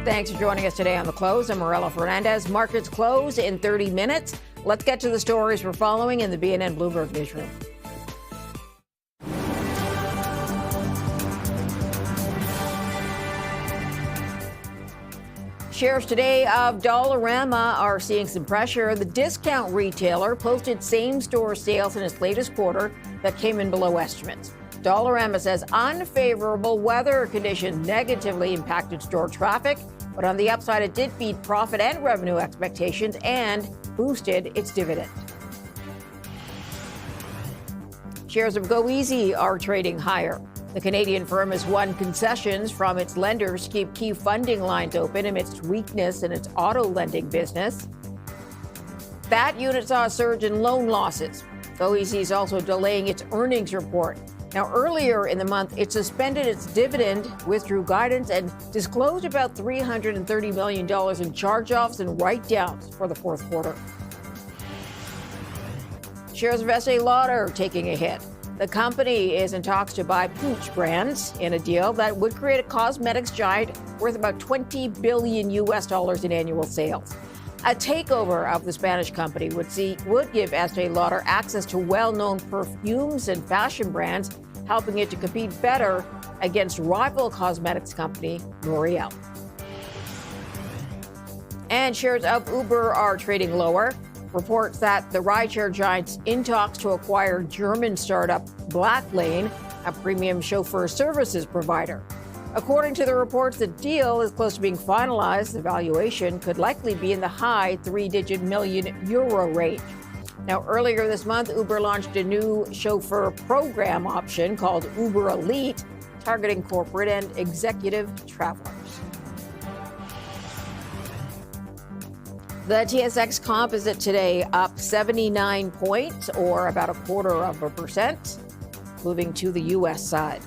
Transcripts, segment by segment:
Thanks for joining us today on The Close. I'm Morella Fernandez. Markets close in 30 minutes. Let's get to the stories we're following in the BNN Bloomberg newsroom. Shares today of Dollarama are seeing some pressure. The discount retailer posted same-store sales in its latest quarter that came in below estimates. Dollarama says unfavorable weather conditions negatively impacted store traffic, but on the upside, it did beat profit and revenue expectations and boosted its dividend. Shares of GoEasy are trading higher. The Canadian firm has won concessions from its lenders to keep key funding lines open amidst weakness in its auto lending business. That unit saw a surge in loan losses. GoEasy is also delaying its earnings report. Now, earlier in the month, it suspended its dividend, withdrew guidance, and disclosed about $330 million in charge-offs and write-downs for the fourth quarter. Shares of Estee Lauder are taking a hit. The company is in talks to buy Pooch brands in a deal that would create a cosmetics giant worth about $20 billion in annual sales. A takeover of the Spanish company would give Estee Lauder access to well-known perfumes and fashion brands, helping it to compete better against rival cosmetics company L'Oreal. And shares of Uber are trading lower. Reports that the rideshare giant's in talks to acquire German startup Blacklane, a premium chauffeur services provider. According to the reports, the deal is close to being finalized. The valuation could likely be in the high three-digit million euro range. Now, earlier this month, Uber launched a new chauffeur program option called Uber Elite, targeting corporate and executive travelers. The TSX Composite today up 79 points, or about 0.25%, moving to the U.S. side.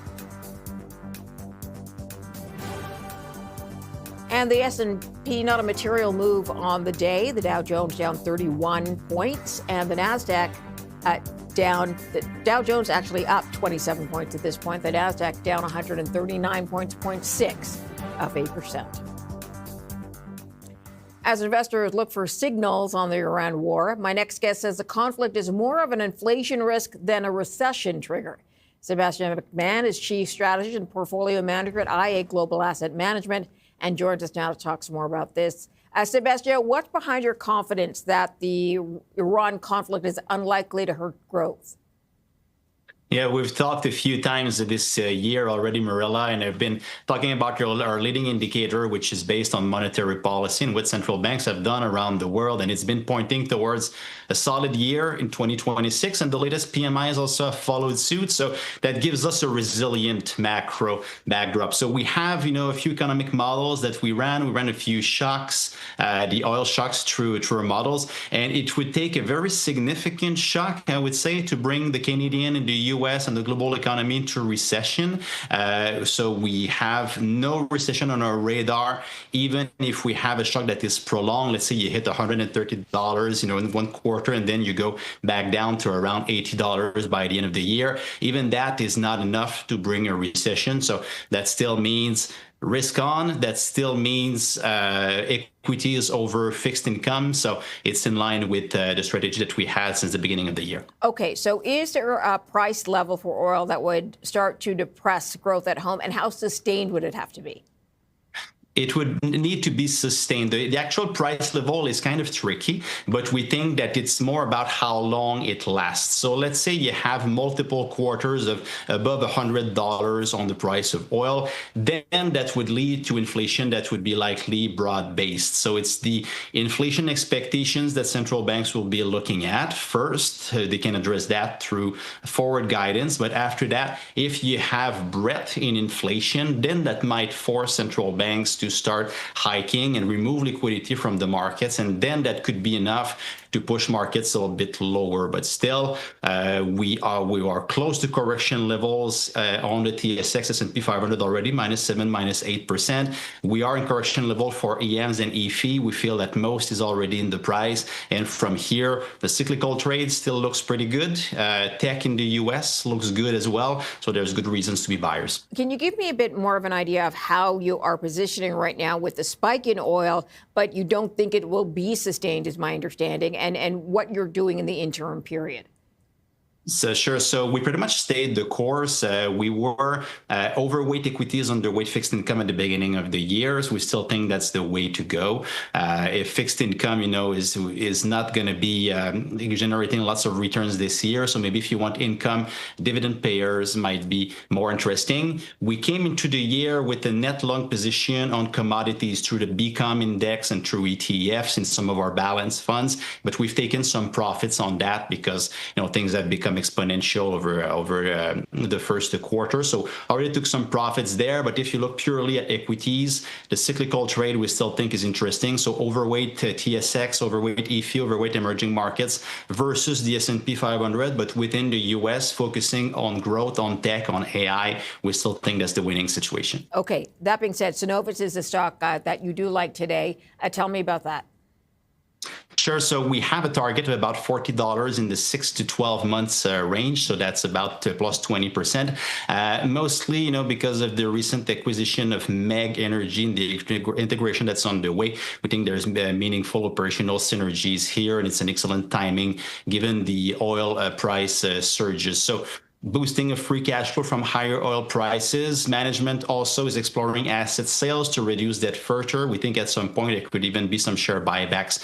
And the S&P, not a material move on the day. The Dow Jones down 31 points, and the NASDAQ down. The Dow Jones actually up 27 points at this point. The NASDAQ down 139 points, 0.6 of 8%. As investors look for signals on the Iran war, my next guest says the conflict is more of an inflation risk than a recession trigger. Sebastian McMahon is Chief Strategist and Portfolio Manager at IA Global Asset Management and joins us now to talk some more about this. Sebastian, what's behind your confidence that the Iran conflict is unlikely to hurt growth? Yeah, we've talked a few times this year already, Marilla, and I've been talking about our leading indicator, which is based on monetary policy and what central banks have done around the world. And it's been pointing towards a solid year in 2026. And the latest PMI has also followed suit. So that gives us a resilient macro backdrop. So we have, a few economic models that we ran. We ran a few shocks, the oil shocks through our models. And it would take a very significant shock, I would say, to bring the Canadian and the US and the global economy into recession. So we have no recession on our radar, even if we have a shock that is prolonged. Let's say you hit $130, in one quarter, and then you go back down to around $80 by the end of the year. Even that is not enough to bring a recession. So that still means risk on. That still means equities over fixed income. So it's in line with the strategy that we had since the beginning of the year. Okay, so is there a price level for oil that would start to depress growth at home, and how sustained would it have to be? It would need to be sustained. The actual price level is kind of tricky, but we think that it's more about how long it lasts. So let's say you have multiple quarters of above $100 on the price of oil, then that would lead to inflation that would be likely broad-based. So it's the inflation expectations that central banks will be looking at first. They can address that through forward guidance. But after that, if you have breadth in inflation, then that might force central banks to start hiking and remove liquidity from the markets. And then that could be enough to push markets a little bit lower. But still, we are close to correction levels on the TSX S&P 500 already, -7, -8%. We are in correction level for EMs and EFI. We feel that most is already in the price. And from here, the cyclical trade still looks pretty good. Tech in the US looks good as well. So there's good reasons to be buyers. Can you give me a bit more of an idea of how you are positioning right now with the spike in oil, but you don't think it will be sustained, is my understanding, and what you're doing in the interim period? So sure. So we pretty much stayed the course. We were overweight equities, underweight fixed income at the beginning of the year. So we still think that's the way to go. If fixed income, is not going to be generating lots of returns this year. So maybe if you want income, dividend payers might be more interesting. We came into the year with a net long position on commodities through the BCOM index and through ETFs in some of our balanced funds. But we've taken some profits on that because things have become exponential over the first quarter. So already took some profits there. But if you look purely at equities, the cyclical trade we still think is interesting. So overweight TSX, overweight EFI, overweight emerging markets versus the S&P 500. But within the US, focusing on growth, on tech, on AI, we still think that's the winning situation. Okay. That being said, Cenovus is a stock that you do like today. Tell me about that. Sure. So we have a target of about $40 in the 6 to 12 months range. So that's about plus 20%. Mostly, because of the recent acquisition of MEG Energy and the integration that's on the way. We think there's meaningful operational synergies here, and it's an excellent timing given the oil price surges. So boosting of free cash flow from higher oil prices. Management also is exploring asset sales to reduce debt further. We think at some point it could even be some share buybacks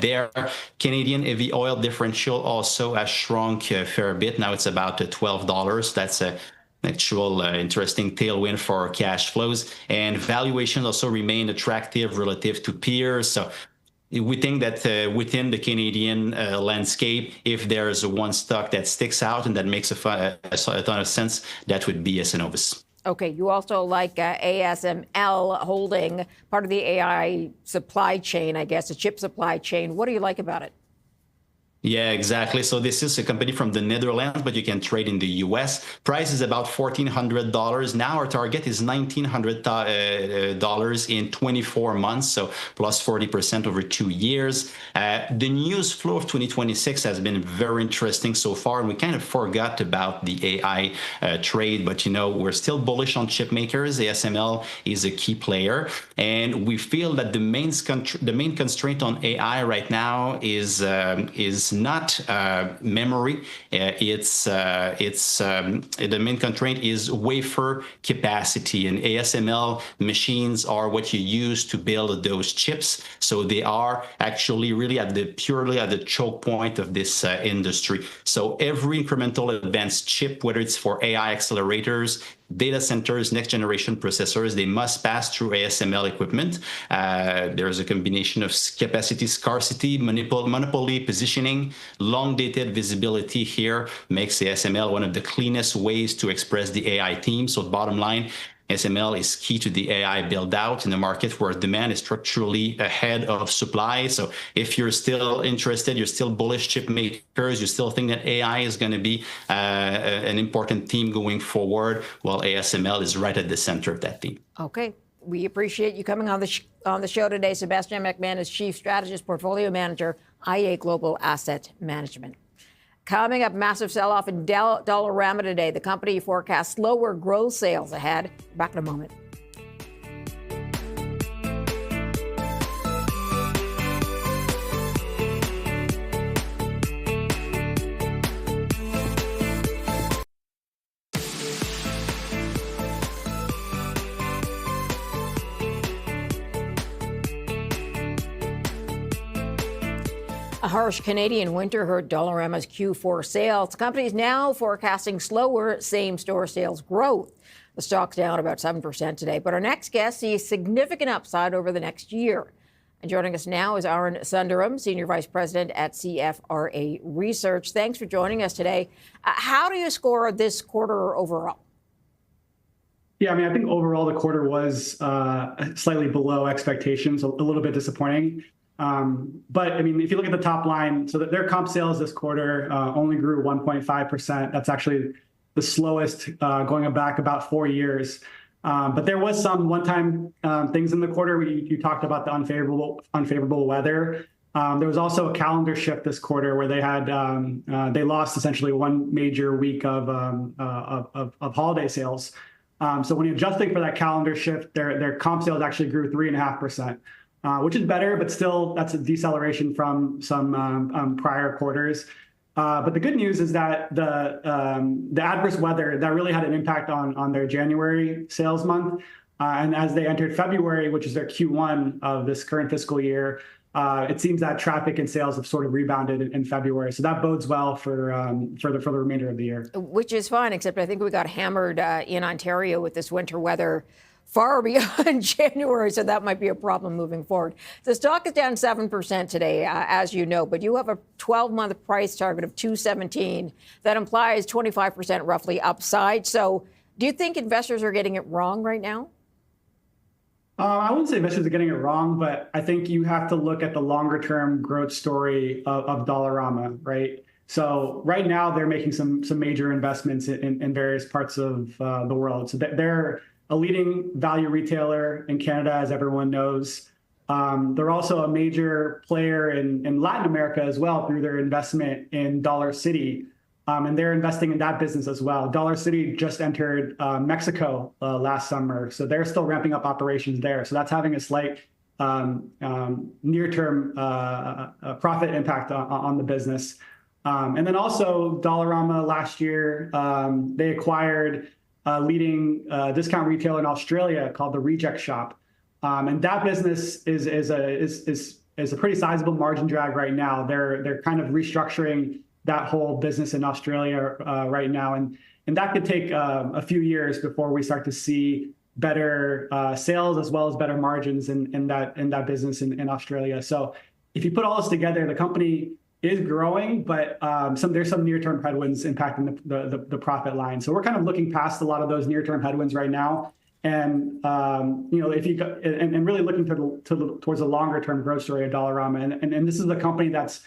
there. Canadian heavy oil differential also has shrunk a fair bit. Now it's about $12. That's a actual interesting tailwind for our cash flows. And valuations also remain attractive relative to peers. So we think that within the Canadian landscape, if there's one stock that sticks out and that makes a ton of sense, that would be Cenovus. Okay. You also like ASML holding part of the AI supply chain, I guess, a chip supply chain. What do you like about it? Yeah, exactly. So this is a company from the Netherlands, but you can trade in the US. Price is about $1,400. Now our target is $1,900 in 24 months, so plus 40% over 2 years. The news flow of 2026 has been very interesting so far, and we kind of forgot about the AI trade, but we're still bullish on chip makers. ASML is a key player, and we feel that the main constraint on AI right now is not memory. The main constraint is wafer capacity, and ASML machines are what you use to build those chips. So they are actually really purely at the choke point of this industry. So every incremental advanced chip, whether it's for AI accelerators, data centers, next generation processors, they must pass through ASML equipment. There's a combination of capacity scarcity, monopoly positioning, long dated visibility here makes ASML one of the cleanest ways to express the AI theme. So bottom line, ASML is key to the AI build out in a market where demand is structurally ahead of supply. So if you're still interested, you're still bullish chip makers, you still think that AI is going to be an important theme going forward, well, ASML is right at the center of that theme. Okay. We appreciate you coming on the show today. Sébastien McMahon is Chief Strategist, Portfolio Manager, IA Global Asset Management. Coming up, massive sell-off in Dollarama today. The company forecasts lower growth sales ahead. Back in a moment. A harsh Canadian winter hurt Dollarama's Q4 sales. The company is now forecasting slower same-store sales growth. The stock's down about 7% today, but our next guest sees significant upside over the next year. And joining us now is Arun Sundaram, Senior Vice President at CFRA Research. Thanks for joining us today. How do you score this quarter overall? Yeah, I think overall the quarter was slightly below expectations, a little bit disappointing. But I mean, if you look at the top line, so that their comp sales this quarter only grew 1.5%. That's actually the slowest going back about 4 years. But there was some one-time things in the quarter. You talked about the unfavorable weather. There was also a calendar shift this quarter where they lost essentially one major week of holiday sales. So when you're adjusting for that calendar shift, their comp sales actually grew 3.5%, which is better, but still that's a deceleration from some prior quarters. But the good news is that the adverse weather that really had an impact on their January sales month. And as they entered February, which is their Q1 of this current fiscal year, it seems that traffic and sales have sort of rebounded in February. So that bodes well for the remainder of the year. Which is fine, except I think we got hammered in Ontario with this winter weather far beyond January, so that might be a problem moving forward. The stock is down 7% today, as you know, but you have a 12-month price target of $217. That implies 25% roughly upside. So do you think investors are getting it wrong right now? I wouldn't say investors are getting it wrong, but I think you have to look at the longer-term growth story of Dollarama, right? So right now they're making some major investments in various parts of the world. So they're a leading value retailer in Canada, as everyone knows. They're also a major player in Latin America as well through their investment in Dollarcity. And they're investing in that business as well. Dollarcity just entered Mexico last summer, so they're still ramping up operations there. So that's having a slight near-term profit impact on the business. And then also Dollarama last year, they acquired a leading discount retailer in Australia called The Reject Shop. And that business is a pretty sizable margin drag right now. They're kind of restructuring that whole business in Australia right now. And that could take a few years before we start to see better sales as well as better margins in that business in Australia. So if you put all this together, the company is growing, but there's some near-term headwinds impacting the profit line. So we're kind of looking past a lot of those near-term headwinds right now. And if you go, and really looking towards a longer-term growth story of Dollarama. And this is a company that's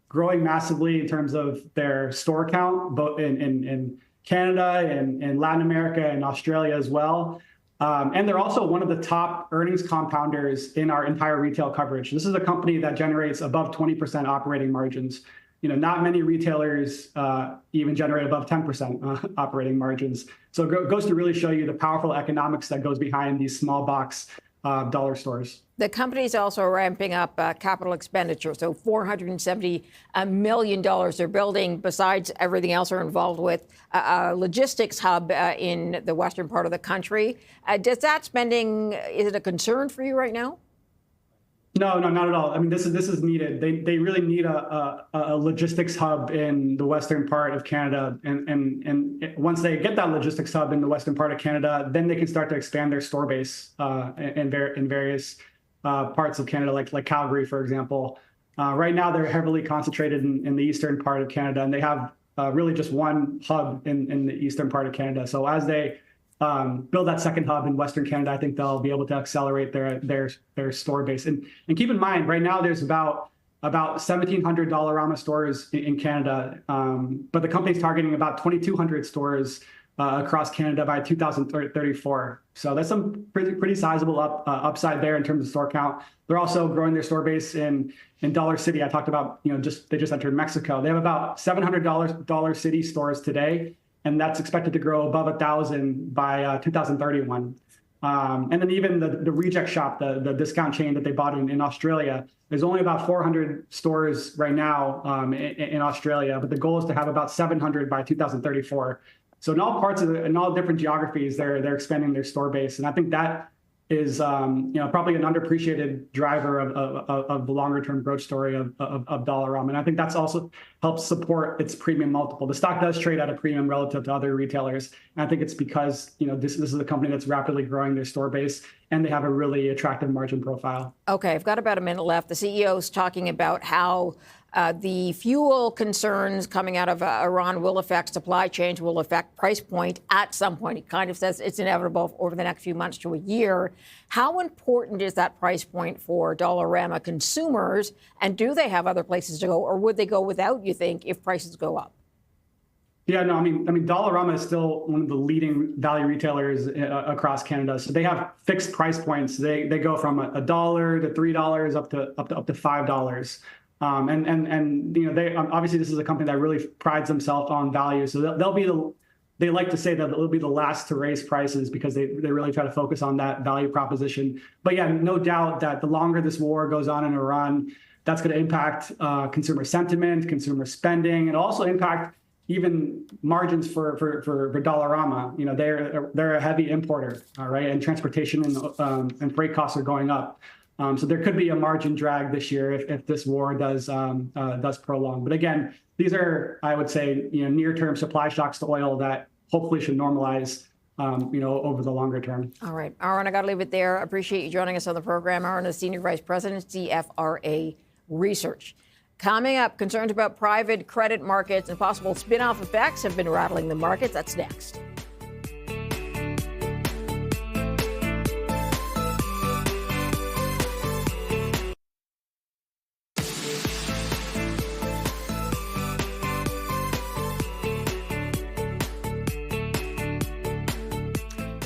growing massively in terms of their store count, both in Canada and in Latin America and Australia as well. And they're also one of the top earnings compounders in our entire retail coverage. This is a company that generates above 20% operating margins. Not many retailers even generate above 10% operating margins. So it goes to really show you the powerful economics that goes behind these small box dollar stores. The company's also ramping up capital expenditure, so $470 million they're building. Besides everything else they're involved with, a logistics hub in the western part of the country. Does that spending, is it a concern for you right now? No, not at all. I mean, this is needed. They really need a logistics hub in the western part of Canada, and once they get that logistics hub in the western part of Canada, then they can start to expand their store base in various parts of Canada, like Calgary, for example. Right now, they're heavily concentrated in the eastern part of Canada, and they have really just one hub in the eastern part of Canada. So as they build that second hub in Western Canada, I think they'll be able to accelerate their store base. And keep in mind, right now there's about 1,700 Dollarama stores in Canada, but the company's targeting about 2,200 stores across Canada by 2034. So that's some pretty sizable upside there in terms of store count. They're also growing their store base in Dollarcity. I talked about, they just entered Mexico. They have about 700 Dollarcity stores today, and that's expected to grow above 1,000 by 2031. And then even the Reject Shop, the discount chain that they bought in Australia, there's only about 400 stores right now in Australia, but the goal is to have about 700 by 2034. So in all parts in all different geographies, they're expanding their store base, and I think that is probably an underappreciated driver of the longer term growth story of Dollarama. And I think that's also helps support its premium multiple. The stock does trade at a premium relative to other retailers. And I think it's because this is a company that's rapidly growing their store base, and they have a really attractive margin profile. Okay, I've got about a minute left. The CEO's talking about how The fuel concerns coming out of Iran will affect supply chains, will affect price point at some point. He kind of says it's inevitable over the next few months to a year. How important is that price point for Dollarama consumers? And do they have other places to go, or would they go without, you think, if prices go up? Yeah, no, I mean, Dollarama is still one of the leading value retailers across Canada. So they have fixed price points. They go from $1 to $3 up to $5. And they obviously, this is a company that really prides themselves on value. So they like to say that they'll be the last to raise prices because they really try to focus on that value proposition. But yeah, no doubt that the longer this war goes on in Iran, that's going to impact consumer sentiment, consumer spending, and also impact even margins for Dollarama. They're a heavy importer, right? And transportation and freight costs are going up. So there could be a margin drag this year if this war does prolong. But again, these are, I would say, near-term supply shocks to oil that hopefully should normalize, over the longer term. All right, Aaron, I got to leave it there. Appreciate you joining us on the program. Aaron is Senior Vice President, CFRA Research. Coming up, concerns about private credit markets and possible spin-off effects have been rattling the markets. That's next.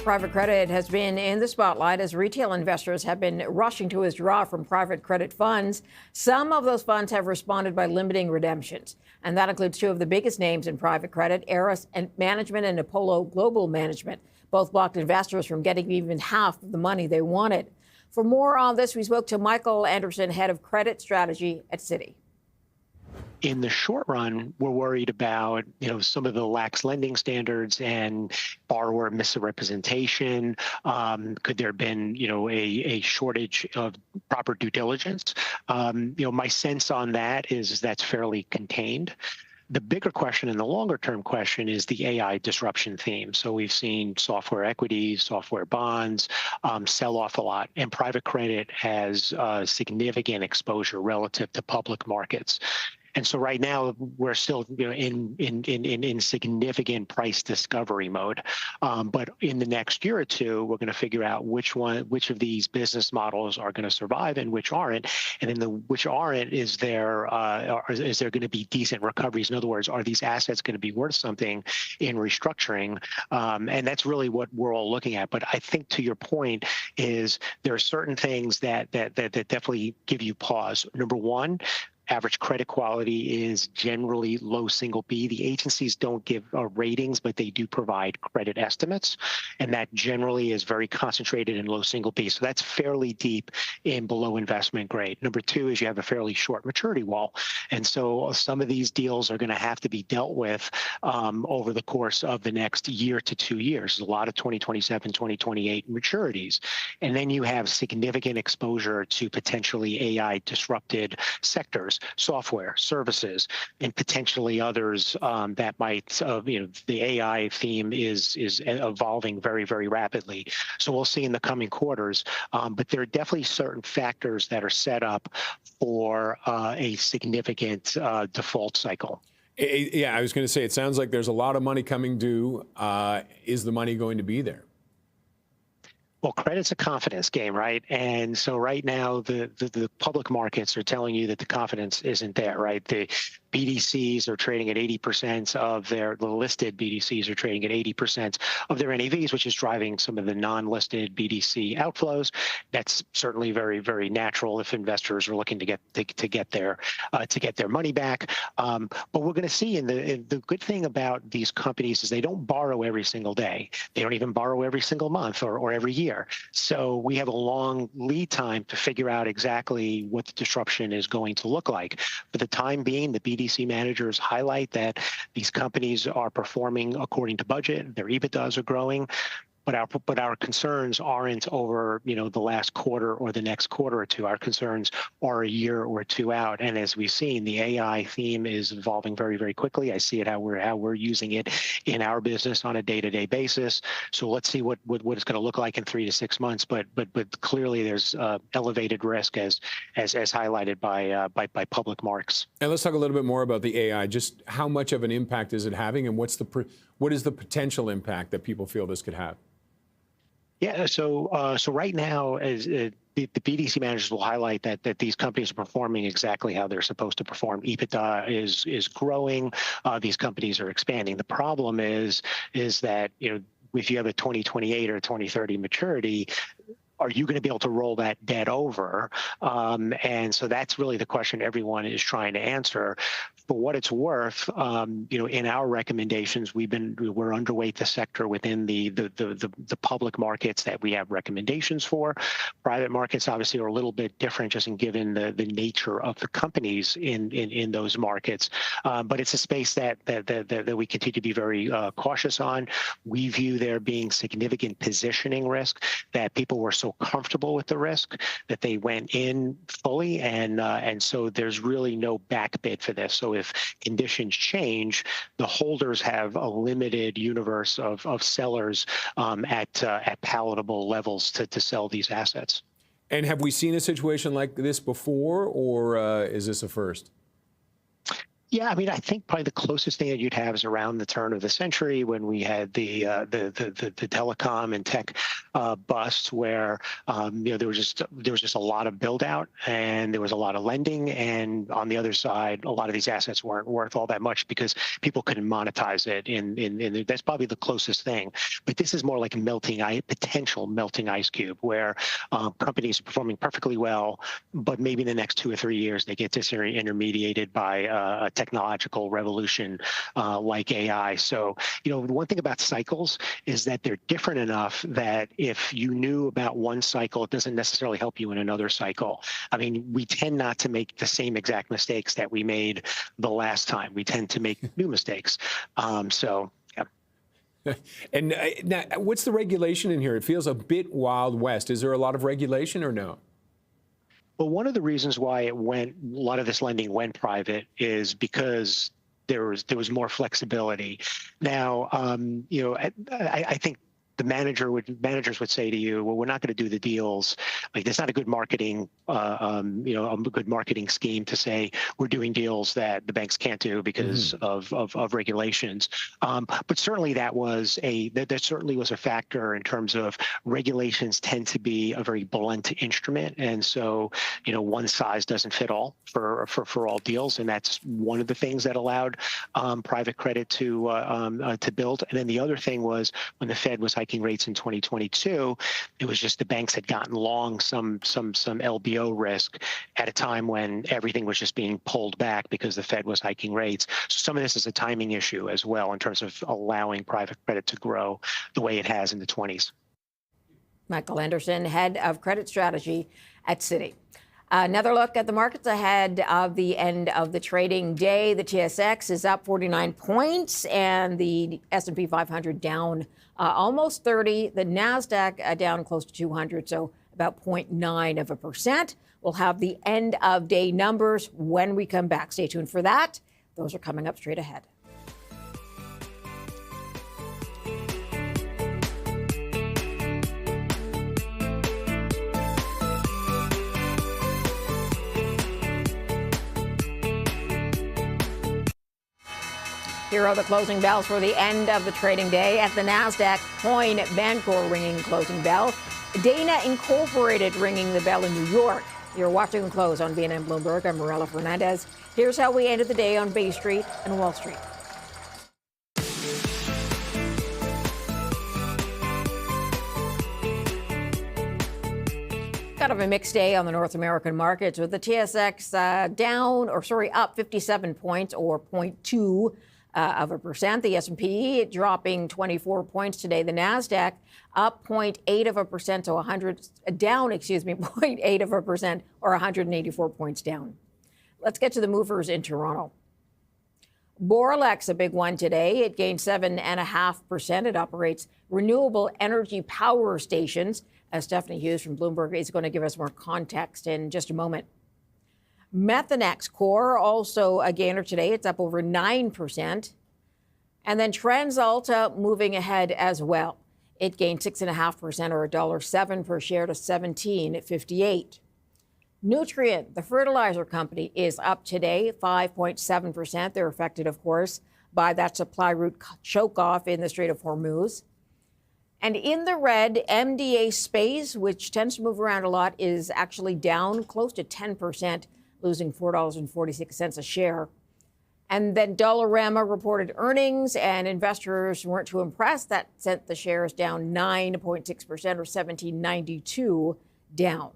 Private credit has been in the spotlight as retail investors have been rushing to withdraw from private credit funds. Some of those funds have responded by limiting redemptions, and that includes two of the biggest names in private credit, Aris Management and Apollo Global Management. Both blocked investors from getting even half of the money they wanted. For more on this, we spoke to Michael Anderson, head of credit strategy at Citi. In the short run, we're worried about, some of the lax lending standards and borrower misrepresentation. Could there have been, a shortage of proper due diligence? My sense on that is that's fairly contained. The bigger question and the longer term question is the AI disruption theme. So we've seen software equities, software bonds sell off a lot, and private credit has significant exposure relative to public markets. And so right now we're still in significant price discovery mode. But in the next year or two, we're going to figure out which of these business models are going to survive and which aren't. And in the which aren't, is there going to be decent recoveries? In other words, are these assets going to be worth something in restructuring? And that's really what we're all looking at. But I think to your point is there are certain things that definitely give you pause. Number one, average credit quality is generally low single B. The agencies don't give ratings, but they do provide credit estimates, and that generally is very concentrated in low single B. So that's fairly deep in below investment grade. Number two is you have a fairly short maturity wall, and so some of these deals are going to have to be dealt with over the course of the next year to 2 years. There's a lot of 2027, 2028 maturities, and then you have significant exposure to potentially AI disrupted sectors, software, services, and potentially others that might, the AI theme is evolving very, very rapidly. So we'll see in the coming quarters, but there are definitely certain factors that are set up for a significant default cycle. Yeah, I was going to say, it sounds like there's a lot of money coming due. Is the money going to be there? Well, credit's a confidence game, right? And so right now, the public markets are telling you that the confidence isn't there, right? The BDCs are trading at 80% of the listed BDCs are trading at 80% of their NAVs, which is driving some of the non-listed BDC outflows. That's certainly very, very natural if investors are looking to get their money back. But we're going to see, the good thing about these companies is they don't borrow every single day. They don't even borrow every single month or every year. So we have a long lead time to figure out exactly what the disruption is going to look like. For the time being, the BDC managers highlight that these companies are performing according to budget. Their EBITDAs are growing. But our concerns aren't over, the last quarter or the next quarter or two. Our concerns are a year or two out. And as we've seen, the AI theme is evolving very, very quickly. I see it how we're using it in our business on a day-to-day basis. So let's see what it's going to look like in 3 to 6 months. But clearly there's elevated risk as highlighted by public marks. And let's talk a little bit more about the AI. Just how much of an impact is it having, and what is the potential impact that people feel this could have? Yeah, so right now, as the BDC managers will highlight that these companies are performing exactly how they're supposed to perform. EBITDA is growing. These companies are expanding. The problem is that if you have a 2028 or 2030 maturity, are you going to be able to roll that debt over? And so that's really the question everyone is trying to answer. For what it's worth, in our recommendations, we're underweight the sector within the public markets that we have recommendations for. Private markets obviously are a little bit different, just in given the nature of the companies in those markets. But it's a space that we continue to be very cautious on. We view there being significant positioning risk, that people were so comfortable with the risk that they went in fully, and so there's really no back bid for this. So if conditions change, the holders have a limited universe of sellers at palatable levels to sell these assets. And have we seen a situation like this before, or is this a first? Yeah, I mean, I think probably the closest thing that you'd have is around the turn of the century, when we had the telecom and tech bust, where there was just a lot of build out, and there was a lot of lending, and on the other side, a lot of these assets weren't worth all that much because people couldn't monetize it. In that's probably the closest thing. But this is more like a potential melting ice cube, where companies are performing perfectly well, but maybe in the next 2 or 3 years they get disintermediated by a technological revolution like AI. So, one thing about cycles is that they're different enough that if you knew about one cycle, it doesn't necessarily help you in another cycle. I mean, we tend not to make the same exact mistakes that we made the last time. We tend to make new mistakes. Yeah. And now, what's the regulation in here? It feels a bit Wild West. Is there a lot of regulation or no? Well, one of the reasons why a lot of this lending went private is because there was more flexibility. Now, I think the managers would say to you, well, we're not going to do the deals. Like, there's not a good marketing, a good marketing scheme to say we're doing deals that the banks can't do because of regulations. But certainly that certainly was a factor in terms of regulations tend to be a very blunt instrument, and so one size doesn't fit all for all deals, and that's one of the things that allowed private credit to build. And then the other thing was, when the Fed was hiking rates in 2022, it was just the banks had gotten long some LBO risk at a time when everything was just being pulled back because the Fed was hiking rates. So some of this is a timing issue as well in terms of allowing private credit to grow the way it has in the 20s. Michael Anderson, head of credit strategy at Citi. Another look at the markets ahead of the end of the trading day. The TSX is up 49 points and the S&P 500 down almost 30. The NASDAQ down close to 200, so about 0.9%. We'll have the end of day numbers when we come back. Stay tuned for that. Those are coming up straight ahead. Here are the closing bells for the end of the trading day. At the NASDAQ, Coin Bancor ringing the closing bell. Dana Incorporated ringing the bell in New York. You're watching the close on BNN Bloomberg. I'm Morella Fernandez. Here's how we ended the day on Bay Street and Wall Street. Kind of a mixed day on the North American markets, with the TSX up 57 points, or 0.2%. The S&P dropping 24 points today. The NASDAQ up 0.8%, so 0.8%, or 184 points down. Let's get to the movers in Toronto. Boralex, a big one today. It gained 7.5%. It operates renewable energy power stations. As Stephanie Hughes from Bloomberg is going to give us more context in just a moment. Methanex Core, also a gainer today. It's up over 9%. And then TransAlta moving ahead as well. It gained 6.5% or $1.07 per share to $17.58. Nutrien, the fertilizer company, is up today, 5.7%. They're affected, of course, by that supply route choke-off in the Strait of Hormuz. And in the red, MDA Space, which tends to move around a lot, is actually down close to 10%, losing $4.46 a share. And then Dollarama reported earnings, and investors weren't too impressed. That sent the shares down 9.6% or $17.92 down.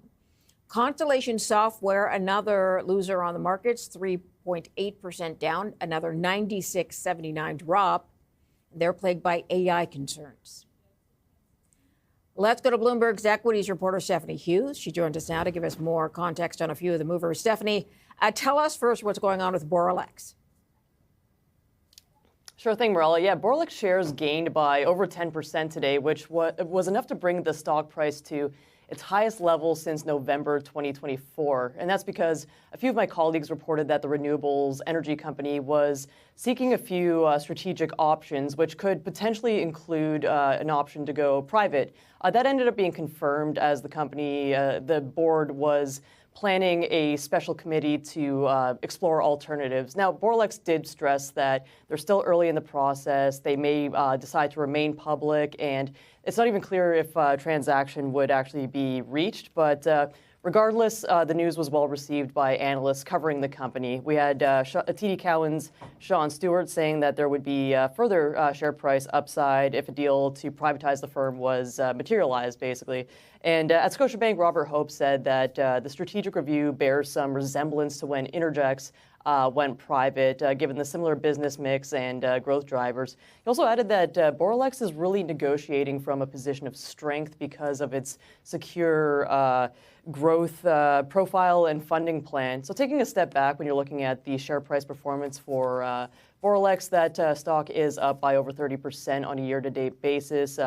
Constellation Software, another loser on the markets, 3.8% down, another 96.79 drop. They're plagued by AI concerns. Let's go to Bloomberg's equities reporter, Stephanie Hughes. She joins us now to give us more context on a few of the movers. Stephanie, tell us first what's going on with Boralex. Sure thing, Marella. Yeah, Boralex shares gained by over 10% today, which was enough to bring the stock price to its highest level since November 2024. And that's because a few of my colleagues reported that the renewables energy company was seeking a few strategic options, which could potentially include an option to go private. That ended up being confirmed as the company, the board was planning a special committee to explore alternatives. Now, Boralex did stress that they're still early in the process. They may decide to remain public, and it's not even clear if a transaction would actually be reached. But regardless, the news was well received by analysts covering the company. We had TD Cowen's Sean Stewart saying that there would be further share price upside if a deal to privatize the firm was materialized, basically. And at Scotiabank, Robert Hope said that the strategic review bears some resemblance to when Intergex went private, given the similar business mix and growth drivers. He also added that Boralex is really negotiating from a position of strength because of its secure growth profile and funding plan. So taking a step back when you're looking at the share price performance for Boralex, that stock is up by over 30% on a year-to-date basis.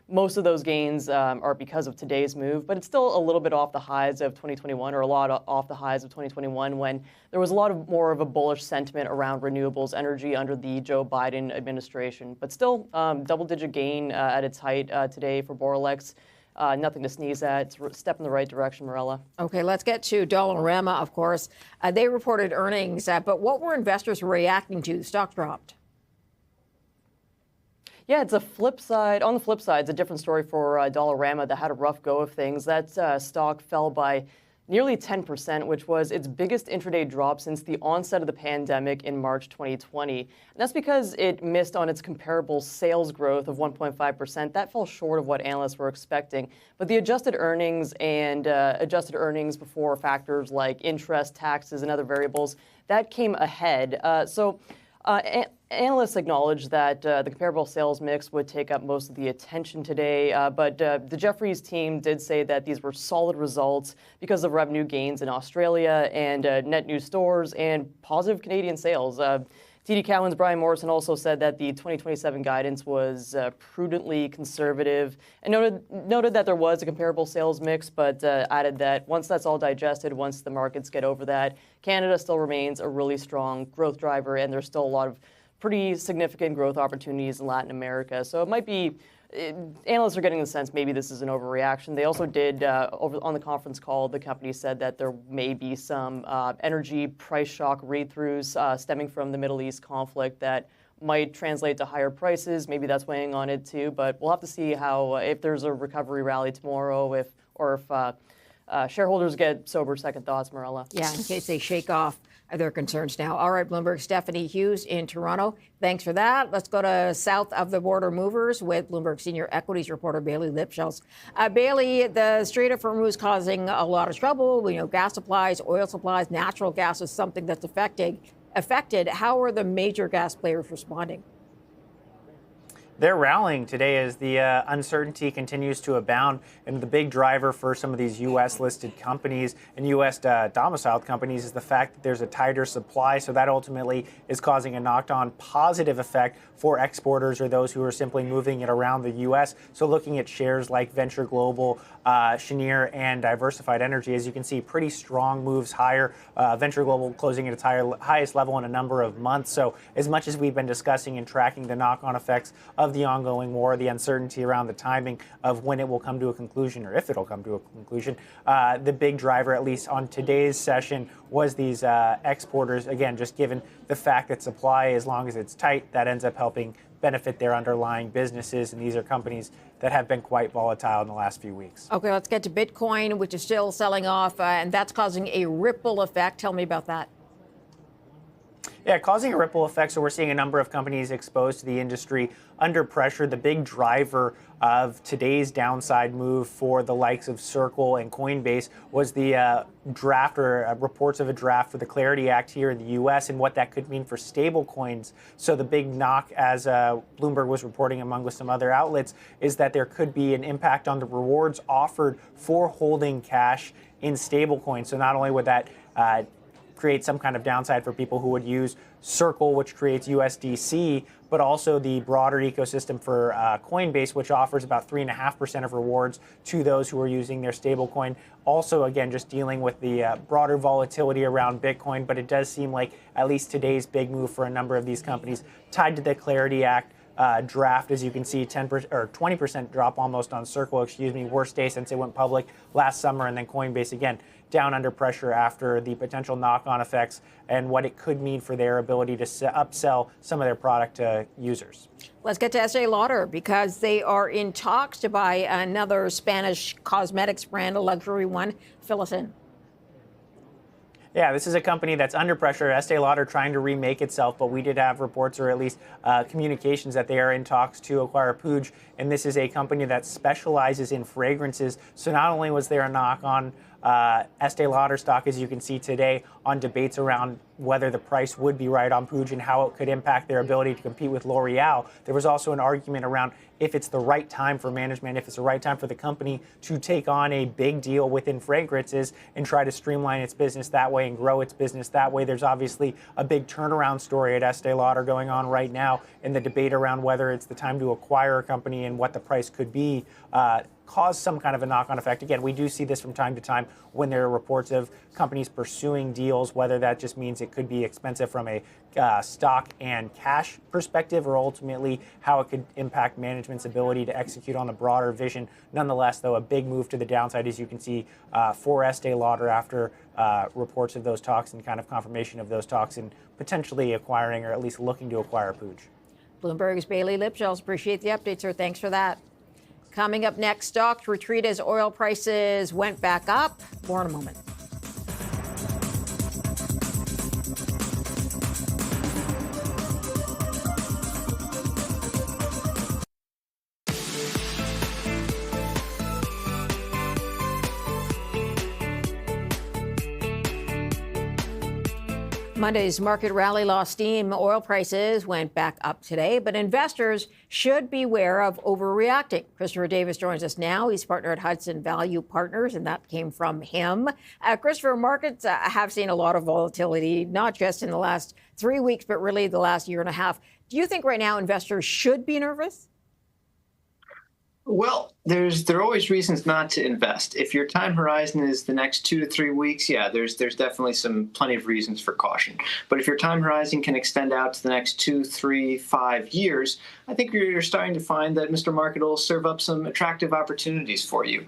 Most of those gains are because of today's move, but it's still a little bit off the highs of 2021, or a lot off the highs of 2021, when there was a lot more of a bullish sentiment around renewables energy under the Joe Biden administration. But still, double-digit gain at its height today for Boralex. Nothing to sneeze at. It's a step in the right direction, Marella. Okay, let's get to Dollarama, of course. They reported earnings, but what were investors reacting to? The stock dropped. Yeah, it's a flip side. On the flip side, it's a different story for Dollarama that had a rough go of things. That stock fell by nearly 10%, which was its biggest intraday drop since the onset of the pandemic in March 2020. And that's because it missed on its comparable sales growth of 1.5%. That fell short of what analysts were expecting. But the adjusted earnings and adjusted earnings before factors like interest, taxes, and other variables, that came ahead. Analysts acknowledged that the comparable sales mix would take up most of the attention today, but the Jefferies team did say that these were solid results because of revenue gains in Australia and net new stores and positive Canadian sales. TD Cowen's Brian Morrison also said that the 2027 guidance was prudently conservative and noted that there was a comparable sales mix, but added that once that's all digested, once the markets get over that, Canada still remains a really strong growth driver, and there's still a lot of pretty significant growth opportunities in Latin America. So it might be, analysts are getting the sense maybe this is an overreaction. They also did, over on the conference call, the company said that there may be some energy price shock read-throughs stemming from the Middle East conflict that might translate to higher prices. Maybe that's weighing on it too, but we'll have to see how, if there's a recovery rally tomorrow, if shareholders get sober second thoughts, Marella. Yeah, in case they shake off their concerns now. All right, Bloomberg, Stephanie Hughes in Toronto. Thanks for that. Let's go to south of the border movers with Bloomberg senior equities reporter Bailey Lipschutz. Bailey, the Strait of Hormuz causing a lot of trouble. We know gas supplies, oil supplies, natural gas is something that's affected. How are the major gas players responding? they're rallying today as the uncertainty continues to abound. And the big driver for some of these U.S. listed companies and U.S. domiciled companies is the fact that there's a tighter supply. So that ultimately is causing a knocked-on positive effect for exporters or those who are simply moving it around the U.S. So looking at shares like Venture Global, Cheniere, and Diversified Energy, as you can see, pretty strong moves higher. Venture Global closing at its highest level in a number of months. So as much as we've been discussing and tracking the knock-on effects of the ongoing war, the uncertainty around the timing of when it will come to a conclusion or if it'll come to a conclusion, the big driver, at least on today's session, was these exporters. Again, just given the fact that supply, as long as it's tight, that ends up helping benefit their underlying businesses. And these are companies that have been quite volatile in the last few weeks. Okay, let's get to Bitcoin, which is still selling off, and that's causing a ripple effect. Tell me about that. Yeah, causing a ripple effect. So we're seeing a number of companies exposed to the industry under pressure. The big driver of today's downside move for the likes of Circle and Coinbase was the draft or reports of a draft for the Clarity Act here in the U.S. and what that could mean for stable coins. So the big knock, as Bloomberg was reporting among with some other outlets, is that there could be an impact on the rewards offered for holding cash in stable coins. So not only would that create some kind of downside for people who would use Circle, which creates USDC, but also the broader ecosystem for Coinbase, which offers about 3.5% of rewards to those who are using their stablecoin. Also, again, just dealing with the broader volatility around Bitcoin, but it does seem like at least today's big move for a number of these companies tied to the Clarity Act draft, as you can see, 10% or 20% drop almost on Circle, worst day since it went public last summer, and then Coinbase again down under pressure after the potential knock-on effects and what it could mean for their ability to upsell some of their product to users. Let's get to Estee Lauder because they are in talks to buy another Spanish cosmetics brand, a luxury one. Fill us in. Yeah, this is a company that's under pressure. Estee Lauder trying to remake itself, but we did have reports or at least communications that they are in talks to acquire Puig, and this is a company that specializes in fragrances. So not only was there a knock on Estee Lauder stock, as you can see today, on debates around whether the price would be right on Puig and how it could impact their ability to compete with L'Oreal. There was also an argument around if it's the right time for management, if it's the right time for the company to take on a big deal within fragrances and try to streamline its business that way and grow its business that way. There's obviously a big turnaround story at Estee Lauder going on right now, in the debate around whether it's the time to acquire a company and what the price could be. Cause some kind of a knock-on effect. Again, we do see this from time to time when there are reports of companies pursuing deals, whether that just means it could be expensive from a stock and cash perspective, or ultimately how it could impact management's ability to execute on a broader vision. Nonetheless, though, a big move to the downside, as you can see, for Estee Lauder after reports of those talks and kind of confirmation of those talks and potentially acquiring or at least looking to acquire Puig. Bloomberg's Bailey Lipschultz. Appreciate the update, sir. Thanks for that. Coming up next, stocks retreat as oil prices went back up. More in a moment. Monday's market rally lost steam. Oil prices went back up today, but investors should beware of overreacting. Christopher Davis joins us now. He's partner at Hudson Value Partners, and that came from him. Christopher, markets have seen a lot of volatility, not just in the last 3 weeks, but really the last year and a half. Do you think right now investors should be nervous? Well, there are always reasons not to invest. If your time horizon is the next 2 to 3 weeks, yeah, there's definitely plenty of reasons for caution. But if your time horizon can extend out to the next 2, 3, 5 years, I think you're starting to find that Mr. Market will serve up some attractive opportunities for you.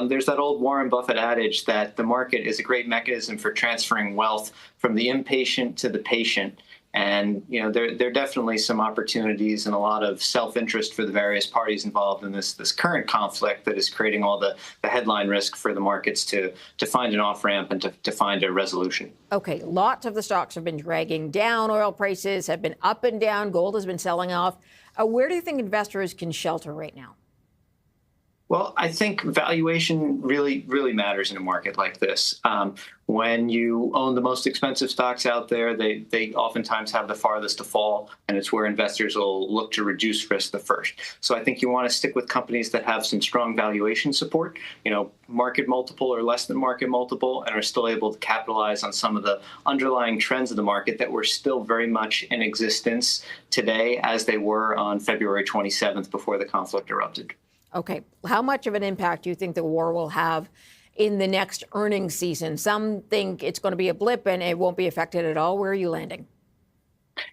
There's that old Warren Buffett adage that the market is a great mechanism for transferring wealth from the impatient to the patient. And, there are definitely some opportunities and a lot of self-interest for the various parties involved in this current conflict that is creating all the headline risk for the markets to find an off-ramp and to find a resolution. Okay, lots of the stocks have been dragging down. Oil prices have been up and down. Gold has been selling off. Where do you think investors can shelter right now? Well, I think valuation really, really matters in a market like this. When you own the most expensive stocks out there, they oftentimes have the farthest to fall, and it's where investors will look to reduce risk the first. So I think you want to stick with companies that have some strong valuation support, market multiple or less than market multiple, and are still able to capitalize on some of the underlying trends of the market that were still very much in existence today as they were on February 27th before the conflict erupted. Okay. How much of an impact do you think the war will have in the next earnings season? Some think it's going to be a blip and it won't be affected at all. Where are you landing?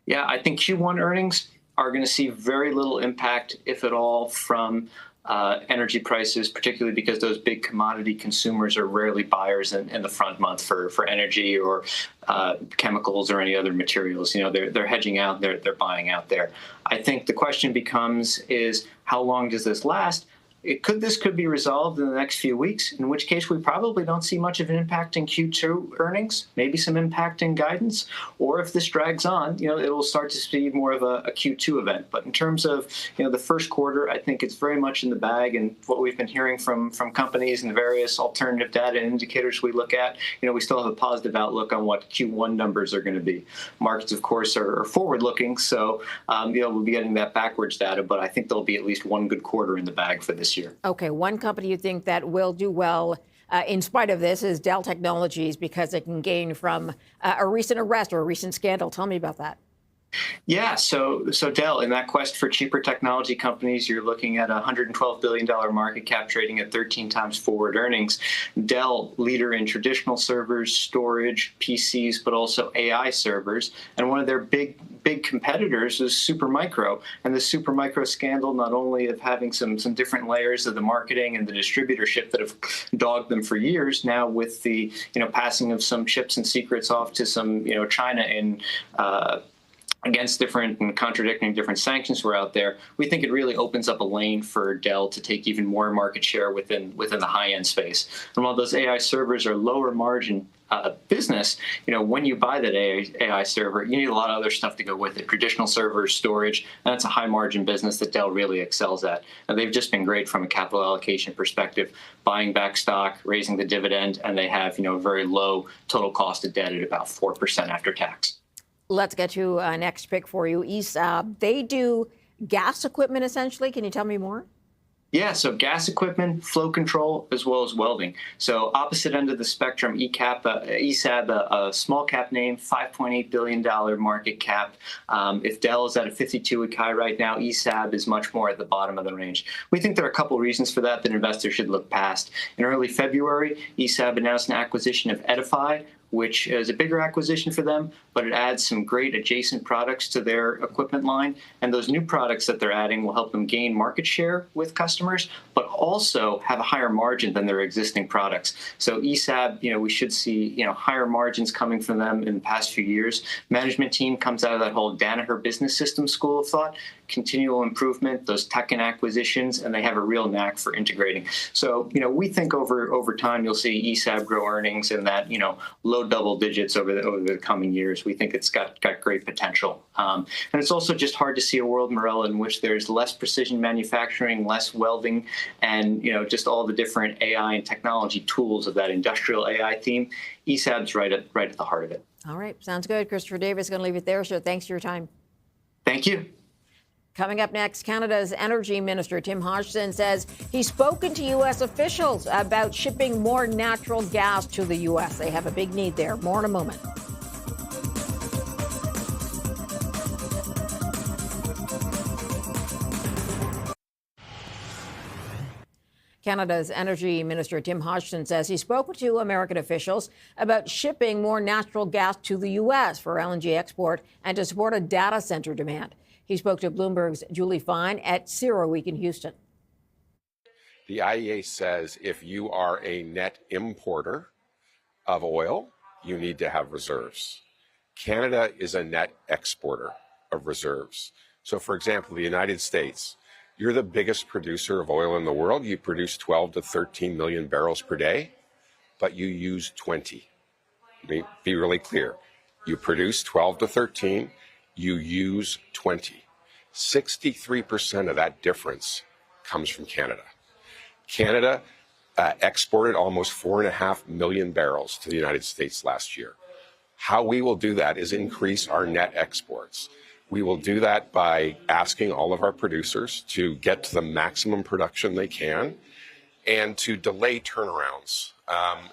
Yeah, I think Q1 earnings are going to see very little impact, if at all, from energy prices, particularly because those big commodity consumers are rarely buyers in the front month for energy or chemicals or any other materials. They're hedging out, they're buying out there. I think the question becomes is how long does this last? This could be resolved in the next few weeks, in which case we probably don't see much of an impact in Q2 earnings, maybe some impact in guidance. Or if this drags on, it'll start to see more of a Q2 event. But in terms of, the first quarter, I think it's very much in the bag. And what we've been hearing from companies and the various alternative data and indicators we look at, we still have a positive outlook on what Q1 numbers are going to be. Markets, of course, are forward-looking, so we'll be getting that backwards data. But I think there'll be at least one good quarter in the bag for this year. Okay, one company you think that will do well in spite of this is Dell Technologies, because it can gain from a recent arrest or a recent scandal. Tell me about that. Yeah, so Dell, in that quest for cheaper technology companies, you're looking at a $112 billion market cap trading at 13 times forward earnings. Dell, leader in traditional servers, storage, PCs, but also AI servers. And one of their big competitors is Supermicro. And the Supermicro scandal, not only of having some different layers of the marketing and the distributorship that have dogged them for years, now with the passing of some chips and secrets off to some China in against different and contradicting different sanctions were out there, we think it really opens up a lane for Dell to take even more market share within the high-end space. And while those AI servers are lower margin business, when you buy that AI server, you need a lot of other stuff to go with it. Traditional servers, storage, and it's a high margin business that Dell really excels at. And they've just been great from a capital allocation perspective, buying back stock, raising the dividend, and they have, a very low total cost of debt at about 4% after tax. Let's get to next pick for you, ESAB. They do gas equipment, essentially. Can you tell me more? Yeah, so equipment, flow control, as well as welding. So opposite end of the spectrum, ESAB, a small cap name, $5.8 billion market cap. If Dell is at a 52-week high right now, ESAB is much more at the bottom of the range. We think there are a couple reasons for that investors should look past. In early February, ESAB announced an acquisition of Edify, which is a bigger acquisition for them, but it adds some great adjacent products to their equipment line. And those new products that they're adding will help them gain market share with customers, but also have a higher margin than their existing products. So ESAB, we should see, higher margins coming from them in the past few years. Management team comes out of that whole Danaher Business System school of thought, continual improvement, those tech and acquisitions, and they have a real knack for integrating. So, we think over time you'll see ESAB grow earnings in that, low double digits over the coming years. We think it's got great potential. And it's also just hard to see a world, Morella, in which there's less precision manufacturing, less welding, and just all the different AI and technology tools of that industrial AI theme. ESAB's right at the heart of it. All right, sounds good. Christopher Davis going to leave it there. So thanks for your time. Thank you. Coming up next, Canada's Energy Minister Tim Hodgson says he's spoken to U.S. officials about shipping more natural gas to the U.S. They have a big need there. More in a moment. Canada's Energy Minister Tim Hodgson says he's spoken to American officials about shipping more natural gas to the U.S. for LNG export and to support a data center demand. He spoke to Bloomberg's Julie Fine at CERAWeek in Houston. The IEA says if you are a net importer of oil, you need to have reserves. Canada is a net exporter of reserves. So, for example, the United States, you're the biggest producer of oil in the world. You produce 12 to 13 million barrels per day, but you use 20. Let me be really clear. You produce 12 to 13, you use 20. 63% of that difference comes from Canada. Canada exported almost 4.5 million barrels to the United States last year. How we will do that is increase our net exports. We will do that by asking all of our producers to get to the maximum production they can and to delay turnarounds.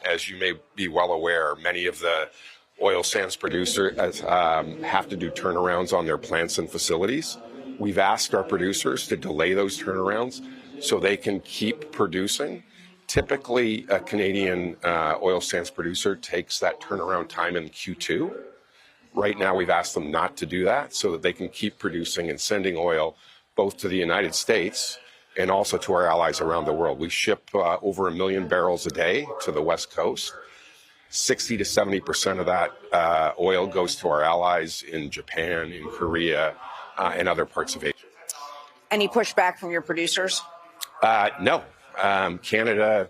As you may be well aware, many of the oil sands producers have to do turnarounds on their plants and facilities. We've asked our producers to delay those turnarounds so they can keep producing. Typically, a Canadian oil sands producer takes that turnaround time in Q2. Right now, we've asked them not to do that so that they can keep producing and sending oil both to the United States and also to our allies around the world. We ship over 1 million barrels a day to the West Coast. 60 to 70% of that oil goes to our allies in Japan, in Korea, and other parts of Asia. Any pushback from your producers? No. Canada,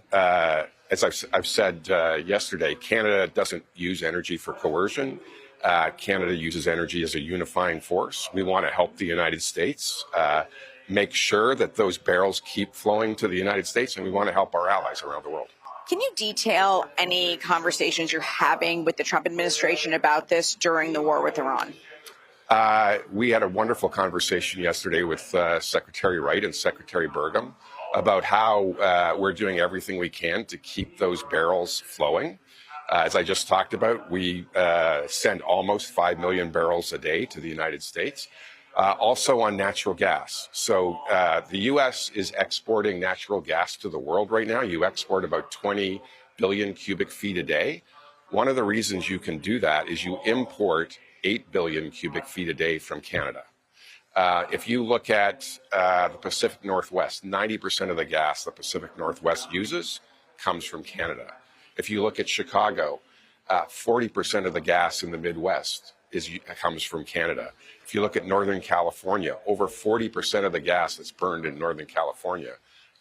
as I've said yesterday, Canada doesn't use energy for coercion. Canada uses energy as a unifying force. We want to help the United States make sure that those barrels keep flowing to the United States, and we want to help our allies around the world. Can you detail any conversations you're having with the Trump administration about this during the war with Iran? We had a wonderful conversation yesterday with Secretary Wright and Secretary Burgum about how we're doing everything we can to keep those barrels flowing. As I just talked about, we send almost 5 million barrels a day to the United States, also on natural gas. So the U.S. is exporting natural gas to the world right now. You export about 20 billion cubic feet a day. One of the reasons you can do that is you import 8 billion cubic feet a day from Canada. If you look at the Pacific Northwest, 90% of the gas the Pacific Northwest uses comes from Canada. If you look at Chicago, 40% of the gas in the Midwest comes from Canada. If you look at Northern California, over 40% of the gas that's burned in Northern California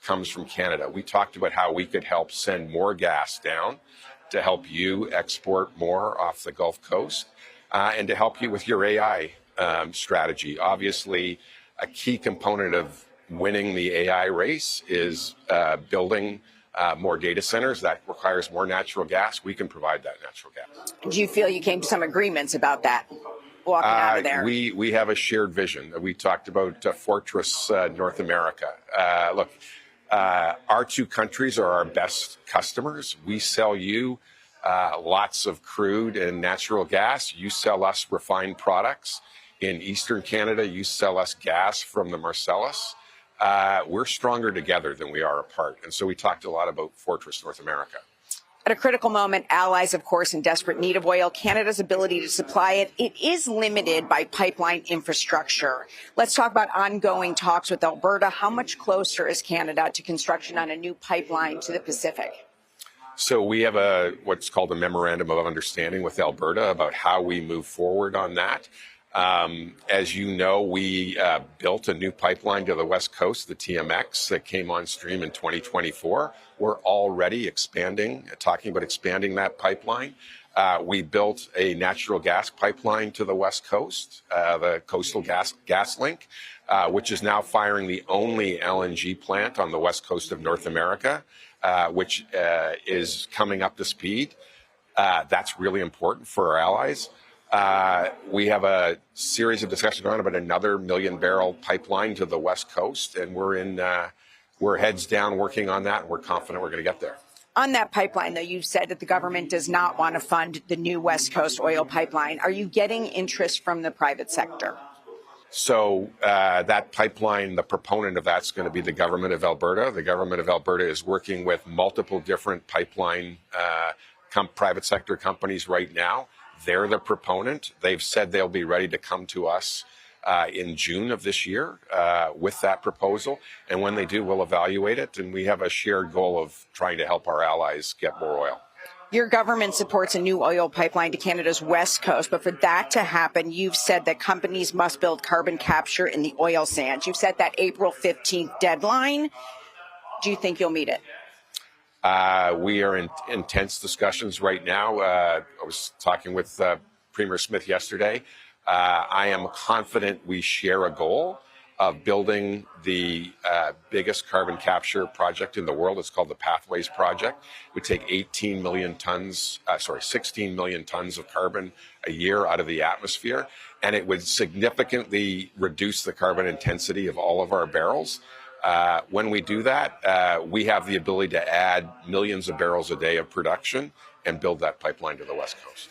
comes from Canada. We talked about how we could help send more gas down to help you export more off the Gulf Coast and to help you with your AI strategy. Obviously, a key component of winning the AI race is building more data centers. That requires more natural gas. We can provide that natural gas. Do you feel you came to some agreements about that walking out of there? We have a shared vision. We talked about Fortress North America. Look, our two countries are our best customers. We sell you lots of crude and natural gas. You sell us refined products. In Eastern Canada, you sell us gas from the Marcellus. We're stronger together than we are apart. And so we talked a lot about Fortress North America. At a critical moment, allies, of course, in desperate need of oil. Canada's ability to supply it, it is limited by pipeline infrastructure. Let's talk about ongoing talks with Alberta. How much closer is Canada to construction on a new pipeline to the Pacific? So we have what's called a memorandum of understanding with Alberta about how we move forward on that. As you know, we built a new pipeline to the West Coast, the TMX, that came on stream in 2024. We're already talking about expanding that pipeline. We built a natural gas pipeline to the West Coast, the Coastal Gas Link, which is now firing the only LNG plant on the West Coast of North America, which is coming up to speed. That's really important for our allies. We have a series of discussions going on about another 1 million barrel pipeline to the West Coast, and we're heads down working on that, and we're confident we're going to get there. On that pipeline, though, you've said that the government does not want to fund the new West Coast oil pipeline. Are you getting interest from the private sector? So that pipeline, the proponent of that's going to be the government of Alberta. The government of Alberta is working with multiple different pipeline private sector companies right now. They're the proponent. They've said they'll be ready to come to us in June of this year with that proposal. And when they do, we'll evaluate it. And we have a shared goal of trying to help our allies get more oil. Your government supports a new oil pipeline to Canada's West Coast. But for that to happen, you've said that companies must build carbon capture in the oil sands. You've set that April 15th deadline. Do you think you'll meet it? We are in intense discussions right now. I was talking with Premier Smith yesterday. I am confident we share a goal. of building the biggest carbon capture project in the world. It's called the Pathways Project. It would take 16 million tons of carbon a year out of the atmosphere, and it would significantly reduce the carbon intensity of all of our barrels. When we do that, we have the ability to add millions of barrels a day of production and build that pipeline to the West Coast.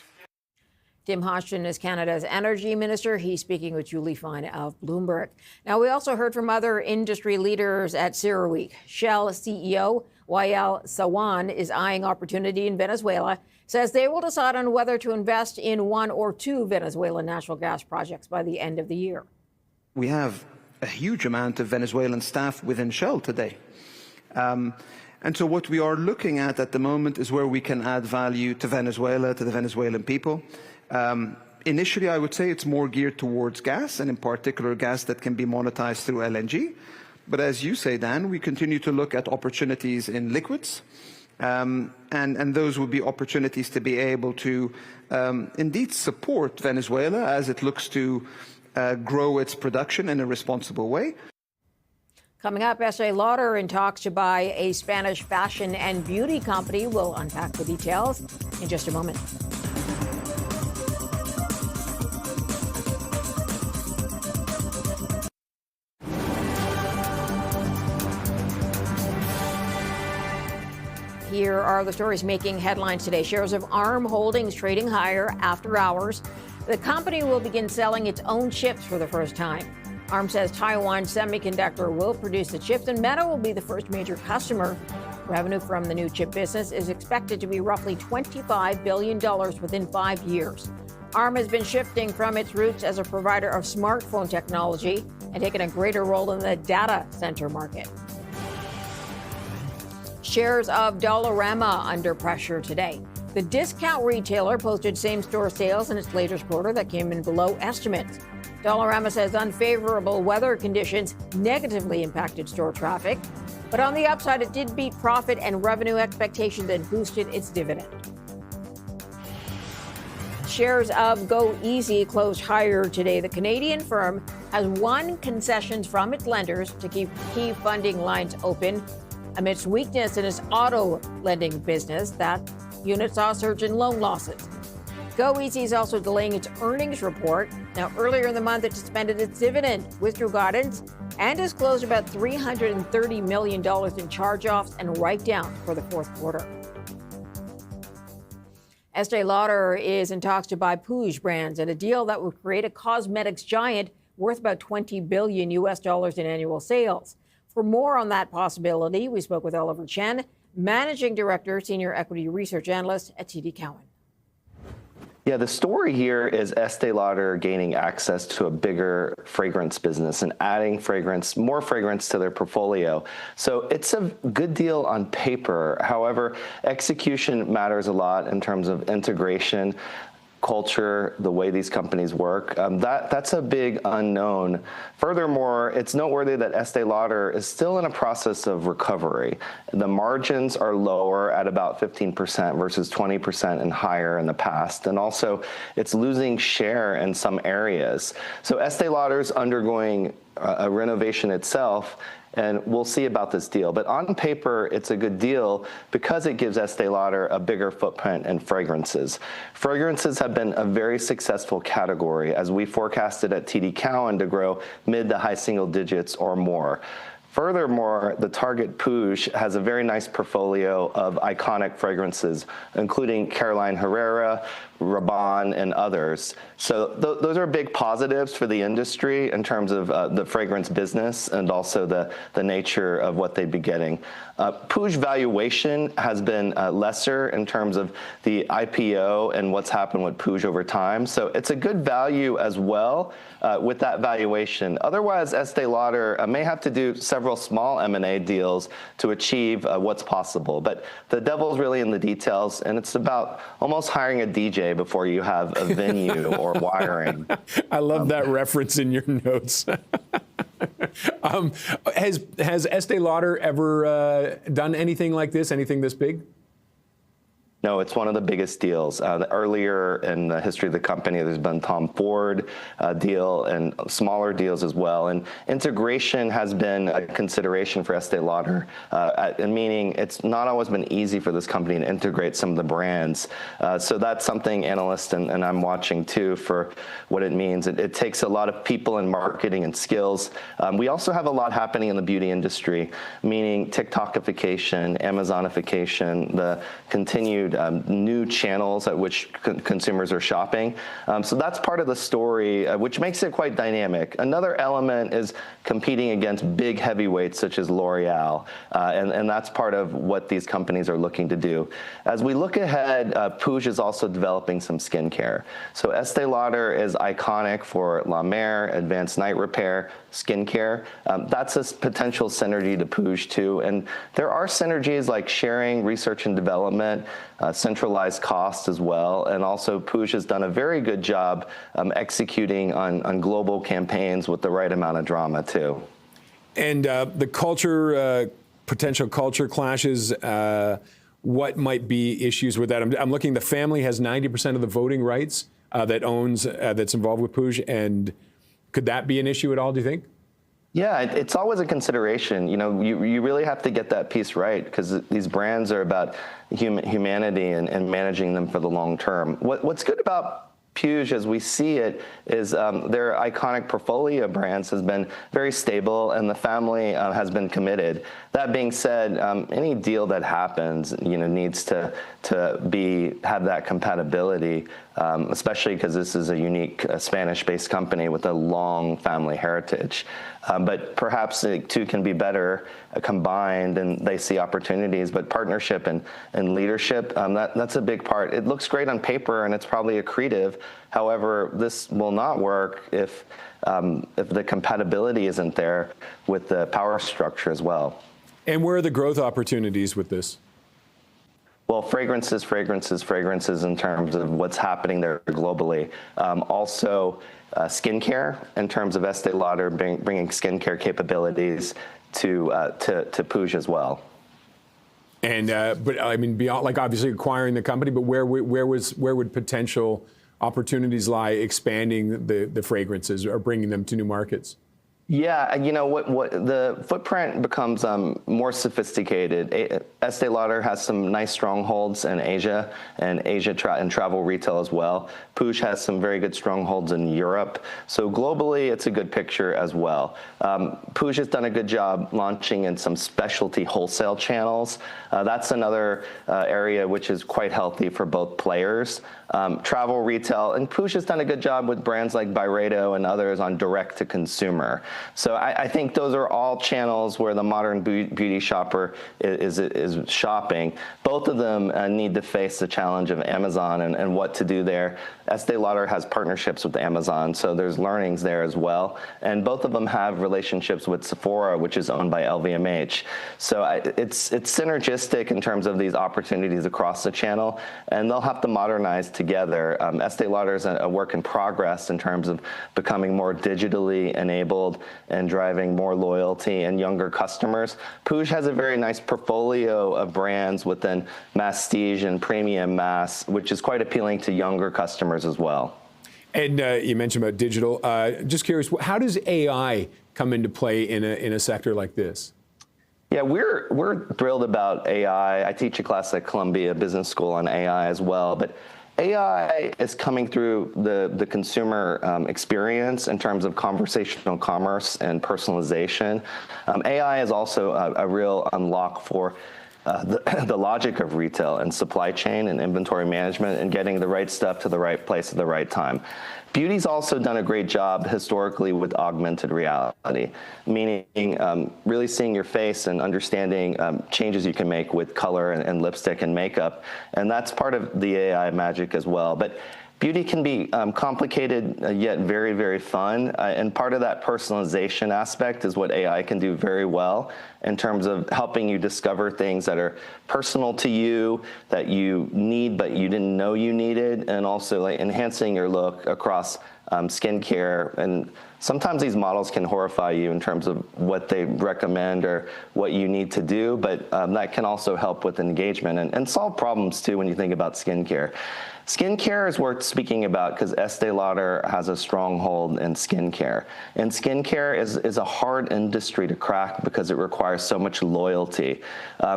Tim Hodgson is Canada's energy minister. He's speaking with Julie Fine of Bloomberg. Now, we also heard from other industry leaders at CERAWeek. Shell CEO Wael Sawan is eyeing opportunity in Venezuela, says they will decide on whether to invest in one or two Venezuelan natural gas projects by the end of the year. We have a huge amount of Venezuelan staff within Shell today. And so what we are looking at the moment is where we can add value to Venezuela, to the Venezuelan people. Initially, I would say it's more geared towards gas, and in particular gas that can be monetized through LNG. But as you say, Dan, we continue to look at opportunities in liquids, and those would be opportunities to be able to indeed support Venezuela as it looks to grow its production in a responsible way. Coming up, Estee Lauder in talks to buy a Spanish fashion and beauty company. We'll unpack the details in just a moment. Here are the stories making headlines today. Shares of ARM Holdings trading higher after hours. The company will begin selling its own chips for the first time. ARM says Taiwan Semiconductor will produce the chips, and Meta will be the first major customer. Revenue from the new chip business is expected to be roughly $25 billion within 5 years. ARM has been shifting from its roots as a provider of smartphone technology and taking a greater role in the data center market. Shares of Dollarama under pressure today. The discount retailer posted same-store sales in its latest quarter that came in below estimates. Dollarama says unfavorable weather conditions negatively impacted store traffic. But on the upside, it did beat profit and revenue expectations and boosted its dividend. Shares of Go Easy closed higher today. The Canadian firm has won concessions from its lenders to keep key funding lines open amidst weakness in its auto lending business. That unit saw a surge in loan losses. Go Easy is also delaying its earnings report. Now, earlier in the month, it suspended its dividend, withdrew guidance, and disclosed about $330 million in charge-offs and write-downs for the fourth quarter. Estee Lauder is in talks to buy Puig brands in a deal that would create a cosmetics giant worth about $20 billion in annual sales. For more on that possibility, we spoke with Oliver Chen, Managing Director, Senior Equity Research Analyst at TD Cowen. Yeah, the story here is Estee Lauder gaining access to a bigger fragrance business and adding more fragrance to their portfolio. So it's a good deal on paper. However, execution matters a lot in terms of integration, culture, the way these companies work. That's a big unknown. Furthermore, it's noteworthy that Estee Lauder is still in a process of recovery. The margins are lower at about 15% versus 20% and higher in the past. And also, it's losing share in some areas. So Estee Lauder's undergoing a renovation itself, and we'll see about this deal. But on paper, it's a good deal because it gives Estee Lauder a bigger footprint in fragrances. Fragrances have been a very successful category, as we forecasted at TD Cowen to grow mid to high single digits or more. Furthermore, the Target Puig has a very nice portfolio of iconic fragrances, including Caroline Herrera, Rabanne, and others. So those are big positives for the industry in terms of the fragrance business and also the nature of what they'd be getting. Puig valuation has been lesser in terms of the IPO and what's happened with Puig over time. So it's a good value as well with that valuation. Otherwise, Estee Lauder may have to do several small M&A deals to achieve what's possible. But the devil's really in the details, and it's about almost hiring a DJ before you have a venue or wiring. I love that reference in your notes. Has Estee Lauder ever done anything like this, anything this big? No, it's one of the biggest deals. Earlier in the history of the company, there's been Tom Ford deal and smaller deals as well. And integration has been a consideration for Estee Lauder, meaning it's not always been easy for this company to integrate some of the brands. So that's something analysts and I'm watching too for what it means. It takes a lot of people and marketing and skills. We also have a lot happening in the beauty industry, meaning TikTokification, Amazonification, the continued new channels at which consumers are shopping. So that's part of the story, which makes it quite dynamic. Another element is competing against big heavyweights such as L'Oreal, and that's part of what these companies are looking to do. As we look ahead, Puig is also developing some skincare. So Estee Lauder is iconic for La Mer, advanced night repair, skincare. That's a potential synergy to Puig too. And there are synergies like sharing research and development, centralized costs as well. And also Puig has done a very good job executing on global campaigns with the right amount of drama too. And the culture, potential culture clashes, what might be issues with that? I'm looking, the family has 90% of the voting rights that's involved with Puig, and could that be an issue at all, do you think? Yeah, it's always a consideration. You know, you really have to get that piece right because these brands are about humanity and managing them for the long term. What's good about Puig, as we see it, is their iconic portfolio brands has been very stable, and the family has been committed. That being said, any deal that happens, needs to have that compatibility, especially because this is a unique Spanish-based company with a long family heritage. But perhaps the two can be better combined, and they see opportunities. But partnership and leadership, that's a big part. It looks great on paper, and it's probably accretive. However, this will not work if the compatibility isn't there with the power structure as well. And where are the growth opportunities with this? Well, fragrances in terms of what's happening there globally. Also, skincare in terms of Estee Lauder bringing skincare capabilities to Puig as well. And but I mean, beyond, like, obviously acquiring the company, but where would potential opportunities lie expanding the fragrances or bringing them to new markets? Yeah, what the footprint becomes more sophisticated. Estee Lauder has some nice strongholds in Asia and travel retail as well. Puig has some very good strongholds in Europe. So globally, it's a good picture as well. Puig has done a good job launching in some specialty wholesale channels. That's another area which is quite healthy for both players. Travel retail, and Puig has done a good job with brands like Byredo and others on direct to consumer. So I think those are all channels where the modern beauty shopper is shopping. Both of them need to face the challenge of Amazon and what to do there. Estee Lauder has partnerships with Amazon, so there's learnings there as well. And both of them have relationships with Sephora, which is owned by LVMH. So it's synergistic in terms of these opportunities across the channel, and they'll have to modernize together. Estee Lauder is a work in progress in terms of becoming more digitally enabled and driving more loyalty and younger customers. Puig has a very nice portfolio of brands within masstige and premium mass, which is quite appealing to younger customers as well. And you mentioned about digital. Just curious, how does AI come into play in a sector like this? Yeah, we're thrilled about AI. I teach a class at Columbia Business School on AI as well, but AI is coming through the consumer experience in terms of conversational commerce and personalization. AI is also a real unlock for the logic of retail and supply chain and inventory management and getting the right stuff to the right place at the right time. Beauty's also done a great job historically with augmented reality, meaning really seeing your face and understanding changes you can make with color and lipstick and makeup. And that's part of the AI magic as well. But beauty can be complicated, yet very, very fun. And part of that personalization aspect is what AI can do very well in terms of helping you discover things that are personal to you, that you need but you didn't know you needed, and also like enhancing your look across skincare. And sometimes these models can horrify you in terms of what they recommend or what you need to do, but that can also help with engagement and solve problems too when you think about skincare. Skincare is worth speaking about because Estee Lauder has a stronghold in skincare. And skincare is a hard industry to crack because it requires so much loyalty.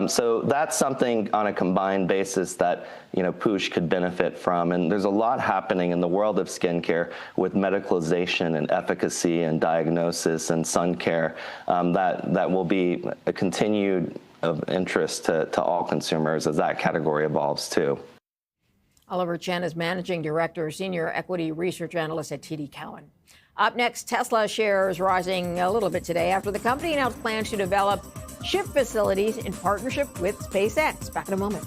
So that's something on a combined basis that Poosh could benefit from. And there's a lot happening in the world of skincare with medicalization and efficacy and diagnosis and sun care that will be a continued of interest to all consumers as that category evolves too. Oliver Chen is Managing Director, Senior Equity Research Analyst at TD Cowen. Up next, Tesla shares rising a little bit today after the company announced plans to develop chip facilities in partnership with SpaceX. Back in a moment.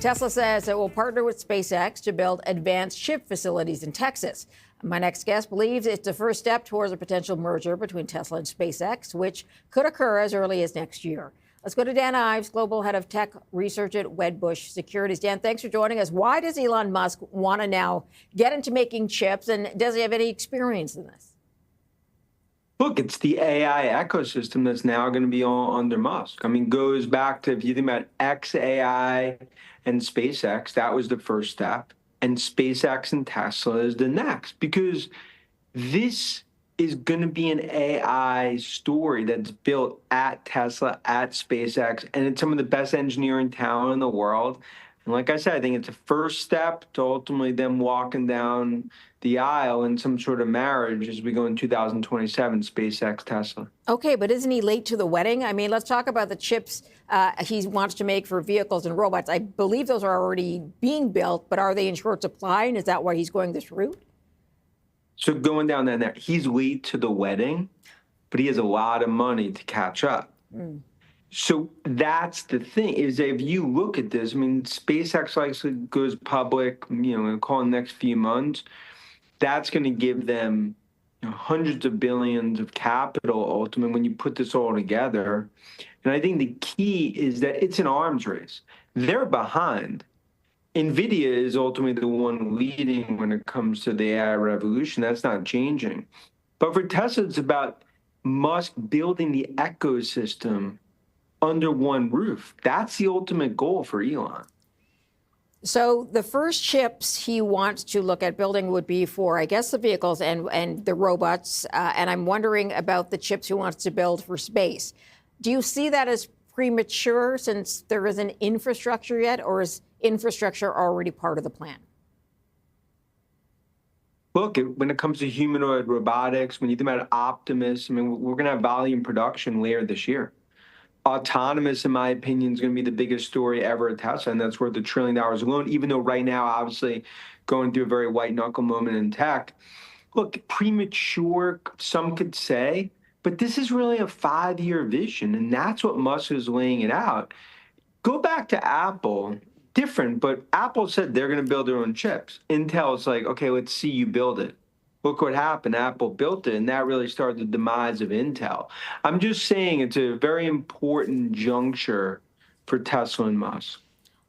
Tesla says it will partner with SpaceX to build advanced chip facilities in Texas. My next guest believes it's the first step towards a potential merger between Tesla and SpaceX, which could occur as early as next year. Let's go to Dan Ives, Global Head of Tech Research at Wedbush Securities. Dan, thanks for joining us. Why does Elon Musk want to now get into making chips, and does he have any experience in this? Look, it's the AI ecosystem that's now going to be all under Musk. I mean, goes back to, if you think about XAI and SpaceX, that was the first step. And SpaceX and Tesla is the next, because this is going to be an AI story that's built at Tesla, at SpaceX, and it's some of the best engineering talent in the world. And like I said, I think it's a first step to ultimately them walking down the aisle in some sort of marriage as we go in 2027, SpaceX, Tesla. Okay, but isn't he late to the wedding? I mean, let's talk about the chips he wants to make for vehicles and robots. I believe those are already being built, but are they in short supply? And is that why he's going this route? So going down there, he's late to the wedding, but he has a lot of money to catch up. So that's the thing, is if you look at this, I mean, SpaceX likely goes public, call in the next few months. That's going to give them hundreds of billions of capital ultimately when you put this all together. And I think the key is that it's an arms race. They're behind. NVIDIA is ultimately the one leading when it comes to the AI revolution. That's not changing. But for Tesla, it's about Musk building the ecosystem under one roof. That's the ultimate goal for Elon. So the first chips he wants to look at building would be for, I guess, the vehicles and the robots. And I'm wondering about the chips he wants to build for space. Do you see that as premature since there isn't infrastructure yet, or is infrastructure already part of the plan? Look, when it comes to humanoid robotics, when you think about Optimus, I mean, we're going to have volume production later this year. Autonomous, in my opinion, is going to be the biggest story ever at Tesla, and that's worth $1 trillion alone, even though right now, obviously, going through a very white-knuckle moment in tech. Look, premature, some could say, but this is really a 5-year vision, and that's what Musk is laying it out. Go back to Apple, different, but Apple said they're going to build their own chips. Intel's like, okay, let's see you build it. Look what happened. Apple built it, and that really started the demise of Intel. I'm just saying it's a very important juncture for Tesla and Musk.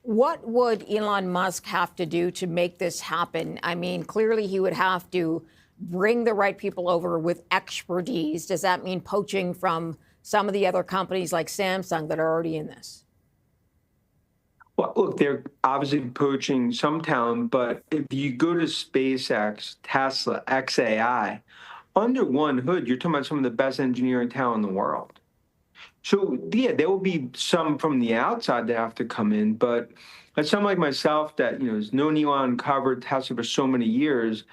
What would Elon Musk have to do to make this happen? I mean, clearly he would have to bring the right people over with expertise. Does that mean poaching from some of the other companies like Samsung that are already in this? Well, look, they're obviously poaching some talent, but if you go to SpaceX, Tesla, XAI, under one hood, you're talking about some of the best engineering talent in the world. So, yeah, there will be some from the outside that have to come in, but as someone like myself that, has known Elon, covered Tesla for so many years,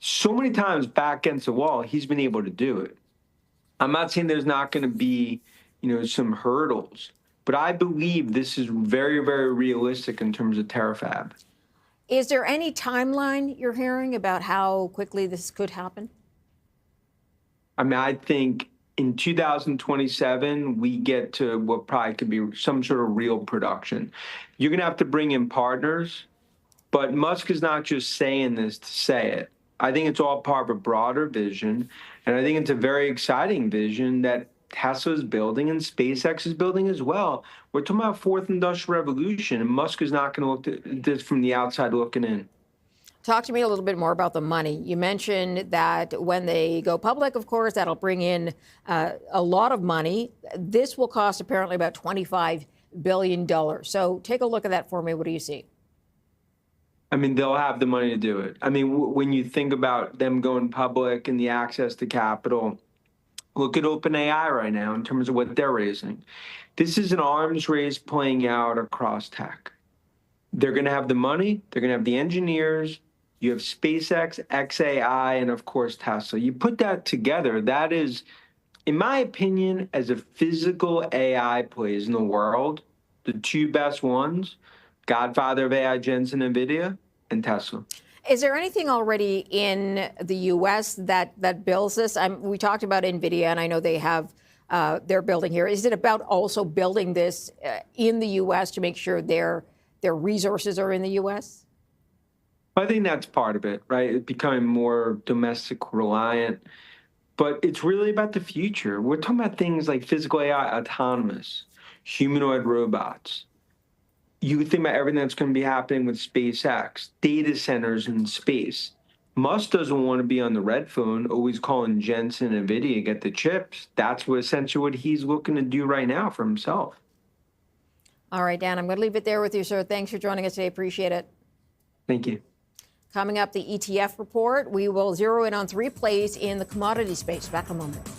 so many times back against the wall, he's been able to do it. I'm not saying there's not going to be, some hurdles. But I believe this is very, very realistic in terms of Terafab. Is there any timeline you're hearing about how quickly this could happen? I mean, I think in 2027, we get to what probably could be some sort of real production. You're going to have to bring in partners, but Musk is not just saying this to say it. I think it's all part of a broader vision. And I think it's a very exciting vision that Tesla is building and SpaceX is building as well. We're talking about fourth industrial revolution, and Musk is not going to look at this from the outside looking in. Talk to me a little bit more about the money. You mentioned that when they go public, of course, that'll bring in a lot of money. This will cost apparently about $25 billion. So take a look at that for me. What do you see? I mean, they'll have the money to do it. I mean, when you think about them going public and the access to capital, look at OpenAI right now in terms of what they're raising. This is an arms race playing out across tech. They're going to have the money. They're going to have the engineers. You have SpaceX, XAI, and of course, Tesla. You put that together, that is, in my opinion, as a physical AI plays in the world, the two best ones, godfather of AI, Jensen, NVIDIA, and Tesla. Is there anything already in the U.S. that builds this? We talked about NVIDIA, and I know they have their building here. Is it about also building this in the U.S. to make sure their resources are in the U.S.? I think that's part of it, right? It's becoming more domestic reliant, but it's really about the future. We're talking about things like physical AI, autonomous, humanoid robots. You think about everything that's going to be happening with SpaceX, data centers in space. Musk doesn't want to be on the red phone, always calling Jensen and NVIDIA, get the chips. That's essentially what he's looking to do right now for himself. All right, Dan, I'm going to leave it there with you, sir. Thanks for joining us today. Appreciate it. Thank you. Coming up, the ETF report. We will zero in on three plays in the commodity space. Back in a moment.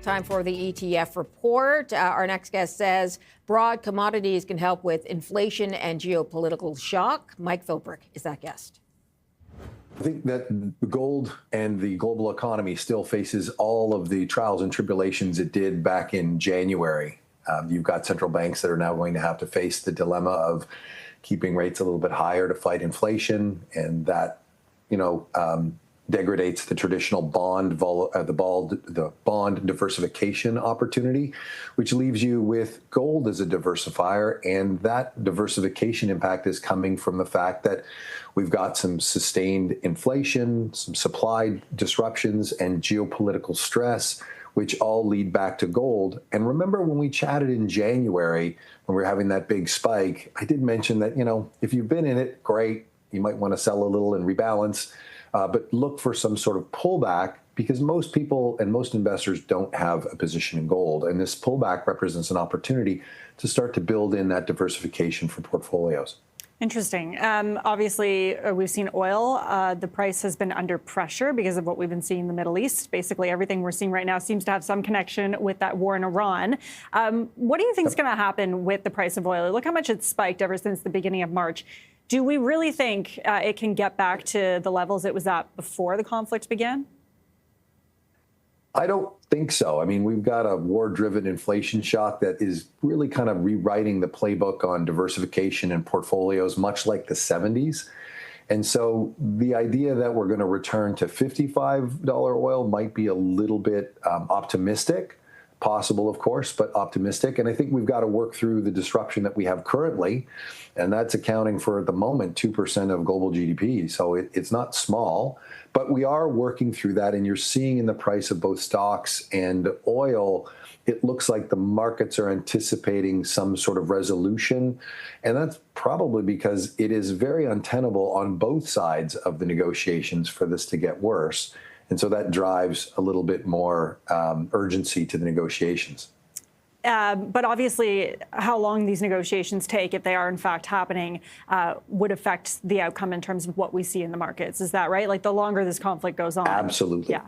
Time for the ETF report. Our next guest says broad commodities can help with inflation and geopolitical shock. Mike Philbrick is that guest. I think that gold and the global economy still faces all of the trials and tribulations it did back in January. You've got central banks that are now going to have to face the dilemma of keeping rates a little bit higher to fight inflation, and that, degradates the traditional bond diversification opportunity, which leaves you with gold as a diversifier. And that diversification impact is coming from the fact that we've got some sustained inflation, some supply disruptions, and geopolitical stress, which all lead back to gold. And remember when we chatted in January, when we were having that big spike, I did mention that, if you've been in it, great, you might want to sell a little and rebalance. But look for some sort of pullback, because most people and most investors don't have a position in gold. And this pullback represents an opportunity to start to build in that diversification for portfolios. Interesting. Obviously, we've seen oil. The price has been under pressure because of what we've been seeing in the Middle East. Basically, everything we're seeing right now seems to have some connection with that war in Iran. What do you think is going to happen with the price of oil? Look how much it's spiked ever since the beginning of March. Do we really think it can get back to the levels it was at before the conflict began? I don't think so. I mean, we've got a war-driven inflation shock that is really kind of rewriting the playbook on diversification and portfolios, much like the 70s. And so the idea that we're going to return to $55 oil might be a little bit optimistic. Possible, of course, but optimistic. And I think we've got to work through the disruption that we have currently, and that's accounting for, at the moment, 2% of global GDP. So it's not small, but we are working through that. And you're seeing in the price of both stocks and oil, it looks like the markets are anticipating some sort of resolution. And that's probably because it is very untenable on both sides of the negotiations for this to get worse. And so that drives a little bit more urgency to the negotiations. But obviously, how long these negotiations take, if they are in fact happening, would affect the outcome in terms of what we see in the markets. Is that right? Like, the longer this conflict goes on. Absolutely. Yeah.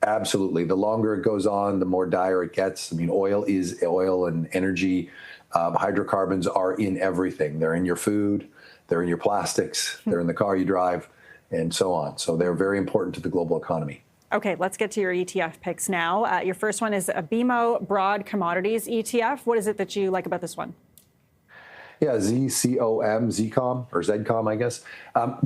Absolutely. The longer it goes on, the more dire it gets. I mean, oil is oil, and energy. Hydrocarbons are in everything. They're in your food. They're in your plastics. They're in the car you drive, and so on. So they're very important to the global economy. Okay, let's get to your ETF picks now. Your first one is a BMO Broad Commodities ETF. What is it that you like about this one? Yeah, Zcom, or Zcom, I guess.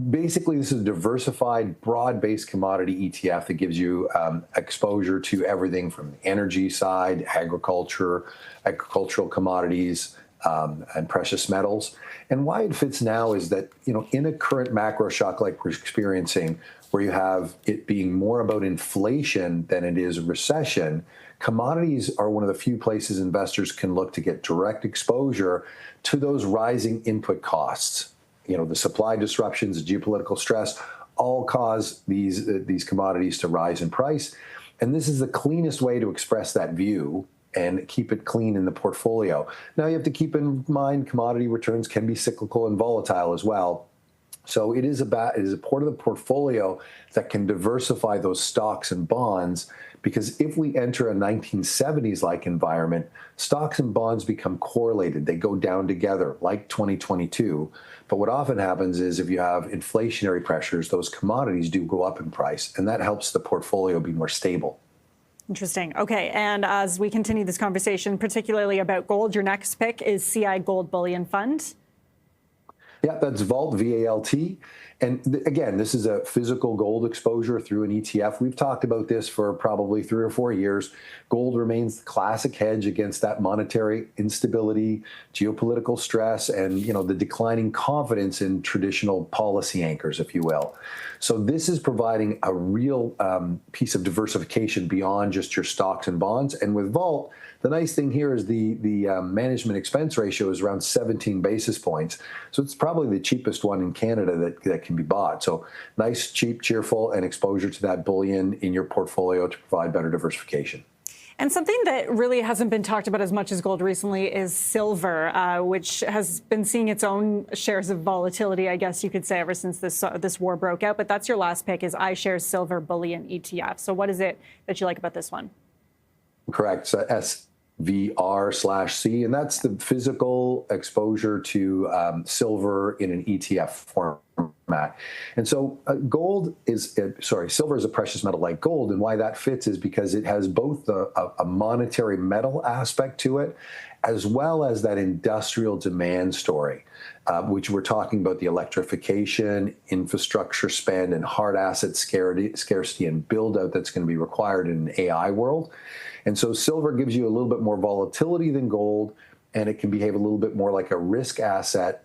Basically, this is a diversified, broad-based commodity ETF that gives you exposure to everything from the energy side, agricultural commodities, and precious metals. And why it fits now is that, in a current macro shock like we're experiencing, where you have it being more about inflation than it is recession, commodities are one of the few places investors can look to get direct exposure to those rising input costs. The supply disruptions, the geopolitical stress, all cause these commodities to rise in price. And this is the cleanest way to express that view and keep it clean in the portfolio. Now, you have to keep in mind commodity returns can be cyclical and volatile as well. So it is a part of the portfolio that can diversify those stocks and bonds, because if we enter a 1970s-like environment, stocks and bonds become correlated. They go down together, like 2022. But what often happens is if you have inflationary pressures, those commodities do go up in price, and that helps the portfolio be more stable. Interesting. Okay, and as we continue this conversation, particularly about gold, your next pick is CI Gold Bullion Fund. Yeah, that's Vault, V-A-L-T. And again, this is a physical gold exposure through an ETF. We've talked about this for probably 3 or 4 years. Gold remains the classic hedge against that monetary instability, geopolitical stress, and the declining confidence in traditional policy anchors, if you will. So this is providing a real piece of diversification beyond just your stocks and bonds. And with Vault, the nice thing here is the management expense ratio is around 17 basis points. So it's probably the cheapest one in Canada that can be bought. So nice, cheap, cheerful, and exposure to that bullion in your portfolio to provide better diversification. And something that really hasn't been talked about as much as gold recently is silver, which has been seeing its own shares of volatility, I guess you could say, ever since this war broke out. But that's your last pick, is iShares Silver Bullion ETF. So what is it that you like about this one? Correct. So SVR/C, and that's the physical exposure to silver in an ETF format. And so silver is a precious metal like gold, and why that fits is because it has both a monetary metal aspect to it, as well as that industrial demand story, which we're talking about the electrification, infrastructure spend, and hard asset scarcity and build out that's going to be required in an AI world. And so silver gives you a little bit more volatility than gold, and it can behave a little bit more like a risk asset.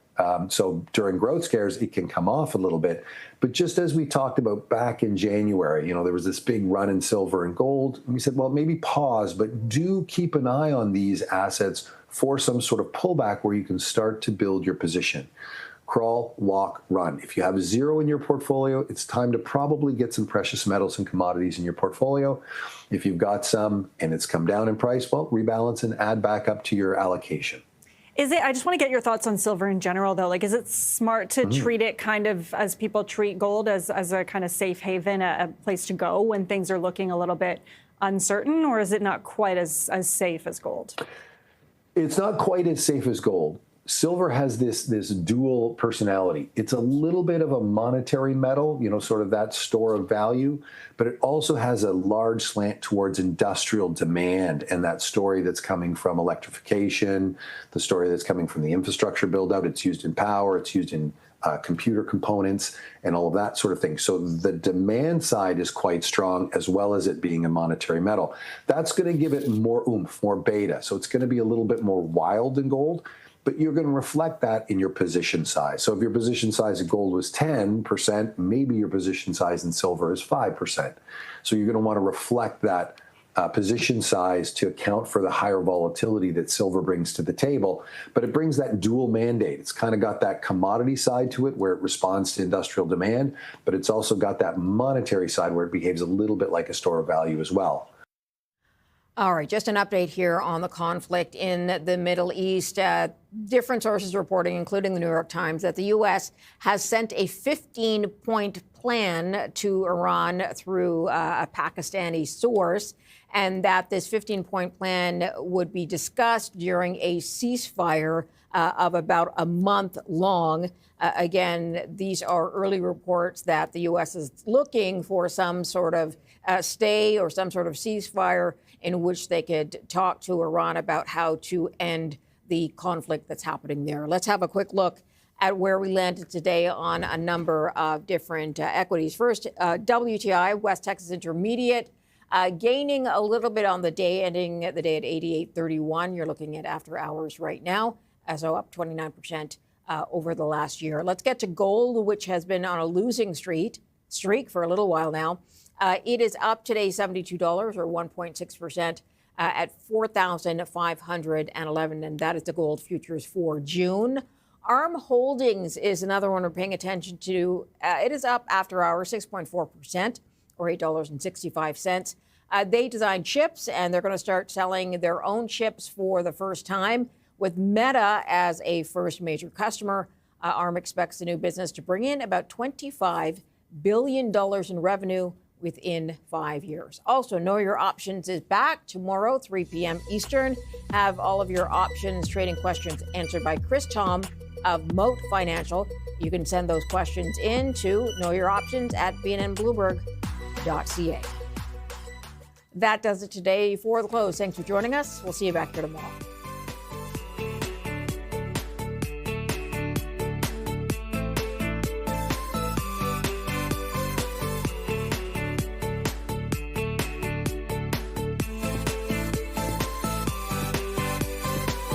So during growth scares, it can come off a little bit. But just as we talked about back in January, there was this big run in silver and gold. And we said, well, maybe pause, but do keep an eye on these assets for some sort of pullback where you can start to build your position. Crawl, walk, run. If you have zero in your portfolio, it's time to probably get some precious metals and commodities in your portfolio. If you've got some and it's come down in price, well, rebalance and add back up to your allocation. I just want to get your thoughts on silver in general, though. Like, is it smart to treat it kind of as people treat gold, as a kind of safe haven, a place to go when things are looking a little bit uncertain, or is it not quite as safe as gold? It's not quite as safe as gold. Silver has this dual personality. It's a little bit of a monetary metal, sort of that store of value, but it also has a large slant towards industrial demand and that story that's coming from electrification, the story that's coming from the infrastructure build out. It's used in power, it's used in computer components and all of that sort of thing. So the demand side is quite strong, as well as it being a monetary metal. That's going to give it more oomph, more beta. So it's going to be a little bit more wild than gold. But you're going to reflect that in your position size. So if your position size in gold was 10%, maybe your position size in silver is 5%. So you're going to want to reflect that position size to account for the higher volatility that silver brings to the table. But it brings that dual mandate. It's kind of got that commodity side to it where it responds to industrial demand, but it's also got that monetary side where it behaves a little bit like a store of value as well. All right, just an update here on the conflict in the Middle East. Different sources reporting, including the New York Times, that the U.S. has sent a 15-point plan to Iran through a Pakistani source, and that this 15-point plan would be discussed during a ceasefire of about a month long. Again, these are early reports that the U.S. is looking for some sort of stay or some sort of ceasefire in which they could talk to Iran about how to end the conflict that's happening there. Let's have a quick look at where we landed today on a number of different equities. First, WTI, West Texas Intermediate, gaining a little bit on the day, ending the day at 88.31. You're looking at after hours right now, so up 29% over the last year. Let's get to gold, which has been on a losing streak for a little while now. It is up today $72 or 1.6%. At 4,511, and that is the gold futures for June. ARM Holdings is another one we're paying attention to. It is up after hours 6.4% or $8.65. They design chips, and they're going to start selling their own chips for the first time with Meta as a first major customer. ARM expects the new business to bring in about $25 billion in revenue within 5 years. Also, Know Your Options is back tomorrow, 3 p.m. Eastern. Have all of your options trading questions answered by Chris Tom of Moat Financial. You can send those questions in to knowyouroptions@bnnbloomberg.ca. That does it today for The Close. Thanks for joining us. We'll see you back here tomorrow.